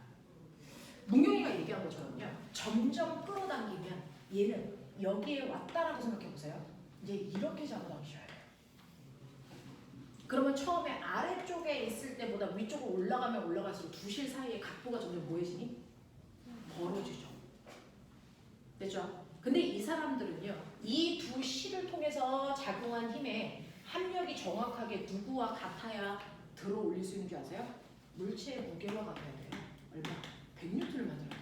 문경이가 얘기한 것처럼요. 점점 끌어당기면 얘는 여기에 왔다라고 생각해 보세요. 이제 이렇게 잡아당기셔야 돼요. 그러면 처음에 아래쪽에 있을 때보다 위쪽으로 올라가면 올라갈수록 두 실 사이의 각도가 점점 뭐해지니? 벌어지죠. 됐죠? 근데 이 사람들은요. 이 두 실을 통해서 작용한 힘에 합력이 정확하게 누구와 같아야 들어 올릴 수 있는 줄 아세요? 물체의 무게와 같아야 돼요. 얼마? 100N을 만들어야 돼요.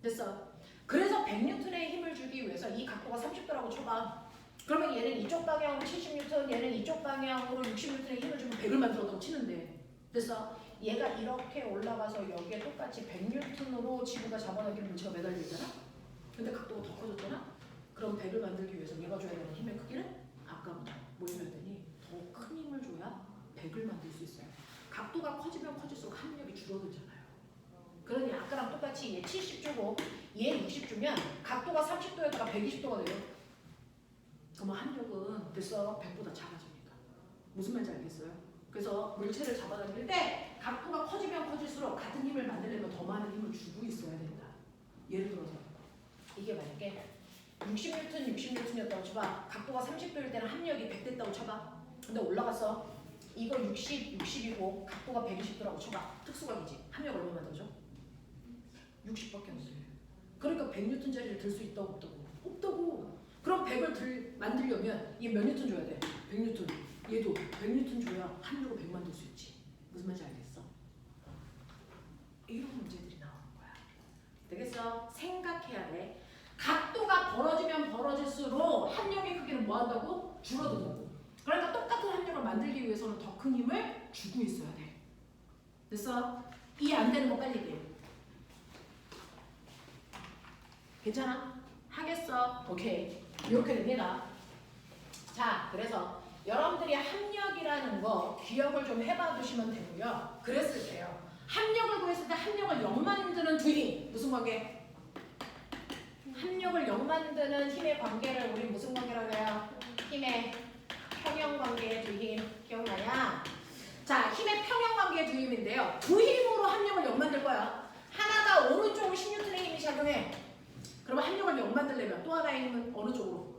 됐어? 그래서 100N의 힘을 주기 위해서 이 각도가 30도라고 쳐봐. 그러면 얘는 이쪽 방향으로 70N, 얘는 이쪽 방향으로 60N의 힘을 주면 100을 만들었다고 치는데 됐어? 얘가 이렇게 올라가서 여기에 똑같이 100N으로 지구가 잡아당기는 물체가 매달려 있잖아? 근데 각도가 더 커졌잖아? 그럼 100을 만들기 위해서 얘가 줘야 되는 힘의 크기는 아까보다 뭐 해야 되니? 더 큰 힘을 줘야 100을 만들 수 있어요. 각도가 커지면 커질수록 합력이 줄어들잖아요. 그러니 아까랑 똑같이 얘 70주고 얘 60주면 각도가 30도였다가 120도가 돼요. 그러면 합력은 됐어 100보다 작아집니다. 무슨 말인지 알겠어요? 그래서 물체를 잡아당길 때 각도가 커지면 커질수록 같은 힘을 만들려면 더 많은 힘을 주고 있어야 된다. 예를 들어서 이게 만약에 60N이었다고 쳐봐. 각도가 30도일 때는 합력이 100 됐다고 쳐봐. 근데 올라가서 이거 60이고 각도가 120도라고 쳐봐. 특수각이지. 합력 얼마만 더 줘? 60밖에 안 돼. 그러니까 100N짜리를 들 수 있다고 없다고? 없다고. 그럼 100을 만들려면 얘 몇 뉴턴 줘야 돼? 100N. 얘도 100N 줘야 합력을 100만 들 수 있지. 무슨 말인지 알겠어? 이런 문제들이 나오는 거야. 되겠어? 생각해야 돼. 각도가 벌어지면 벌어질수록 합력의 크기는 뭐 한다고? 줄어든다고. 그러니까 똑같은 합력을 만들기 위해서는 더 큰 힘을 주고 있어야 돼. 됐어? 이해 안 되는 거 빨리 얘기해. 괜찮아? 하겠어? 오케이. 이렇게 됩니다. 자, 그래서 여러분들이 합력이라는 거 기억을 좀 해봐 두시면 되고요. 그랬을 때요. 합력을 구했을 때 합력을 0 만드는 두 힘. 무슨 관계? 합력을 0 만드는 힘의 관계를 우리 무슨 관계라고 해요? 힘의 평형관계의 두 힘. 기억나냐? 자, 힘의 평형관계의 두 힘인데요. 두 힘으로 합력을 0 만들 거야. 하나가 오른쪽으로 10N의 힘이 작용해. 그러면 합력을 0 만들려면 또 하나의 힘은 어느 쪽으로?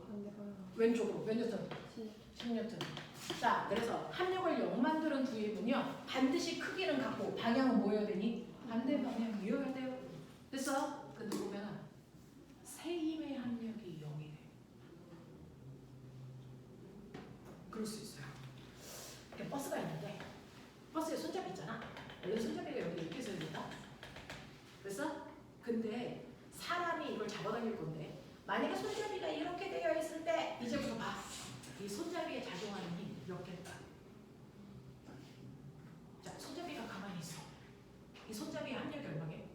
왼쪽으로. 몇 뉴턴? 10N. 자, 그래서 합력을 0 만드는 두 힘은요. 반드시 크기는 같고 방향은 뭐여야 되니? 반대 방향이어야 돼요. 됐어? 근데 보면 세 힘의 합력이 0이 돼. 그럴 수 있어요. 이렇게 버스가 있는데 버스에 손잡이 있잖아. 원래 손잡이가 여기 이렇게 서 있다. 그래서 근데 사람이 이걸 잡아당길 건데 만약에 손잡이가 이렇게 되어 있을 때 이제부터 봐. 이 손잡이에 작용하는 힘 몇 개일까? 자, 손잡이가 가만히 있어. 이 손잡이의 합력이 얼마게?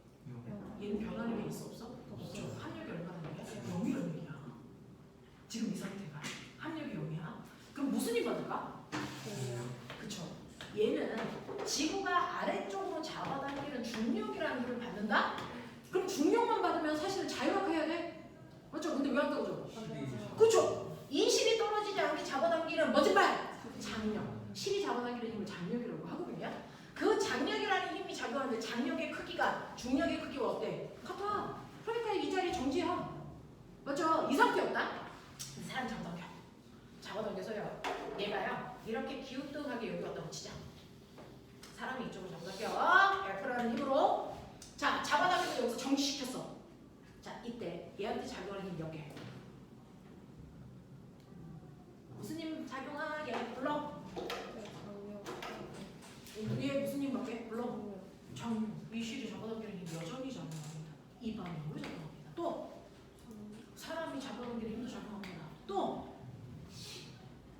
얘는 변하는 게 있어 없어? 없죠. 합력이 얼마나 되냐? 0이라는 얘기야. 지금 이 상태가 합력이 0이야. 그럼 무슨 힘 받을까? 그쵸. 얘는 지구가 아래쪽으로 잡아당기는 중력이라는 힘을 받는다? 그럼 중력만 받으면 사실은 자유학해야 돼? 맞죠? 근데 왜 안 떨어져? 그쵸? 이 실이 떨어지지 않게 잡아당기는 뭐지 말? 장력. 실이 잡아당기는 힘을 장력이라고 하거든요. 그 장력이라는 힘이 작용하는데 장력의 크기가 중력의 크기와 어때? 같아. 그러니까 이 자리에 정지야. 맞죠? 이 상태였다? 사람 잡아당겨. 잡아당겨서요. 얘가요. 이렇게 기우뚱하게 여기 왔다 붙이자. 사람이 이쪽으로 잡아당겨. F라는 힘으로. 자, 잡아당겨서 여기서 정지시켰어. 자, 이때 얘한테 작용하는 힘 몇 개? 무슨 힘 작용하게? 불러. 위에 무슨 힘 몇 개? 불러. 장력. 이 실이 잡아당기는 힘 여전히 작용합니다. 이 방향으로 작용합니다. 또 사람이 잡아당기는 힘도 작용합니다. 또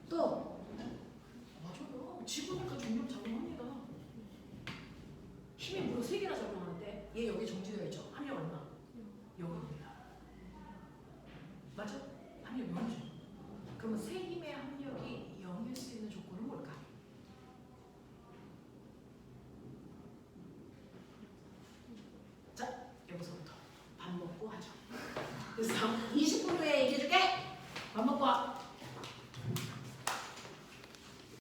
맞아요. 지구니까 중력 작용합니다. 힘이 무려 3개나 작용하는데 얘 여기 정지되어 있죠. 합력 얼마? 0입니다. 맞아? 합력 0이죠. 그러면 세 힘의 합력이 0일 수 있는 조건은 뭘까? 자, 여기서부터 밥 먹고 하죠. 그래서 20분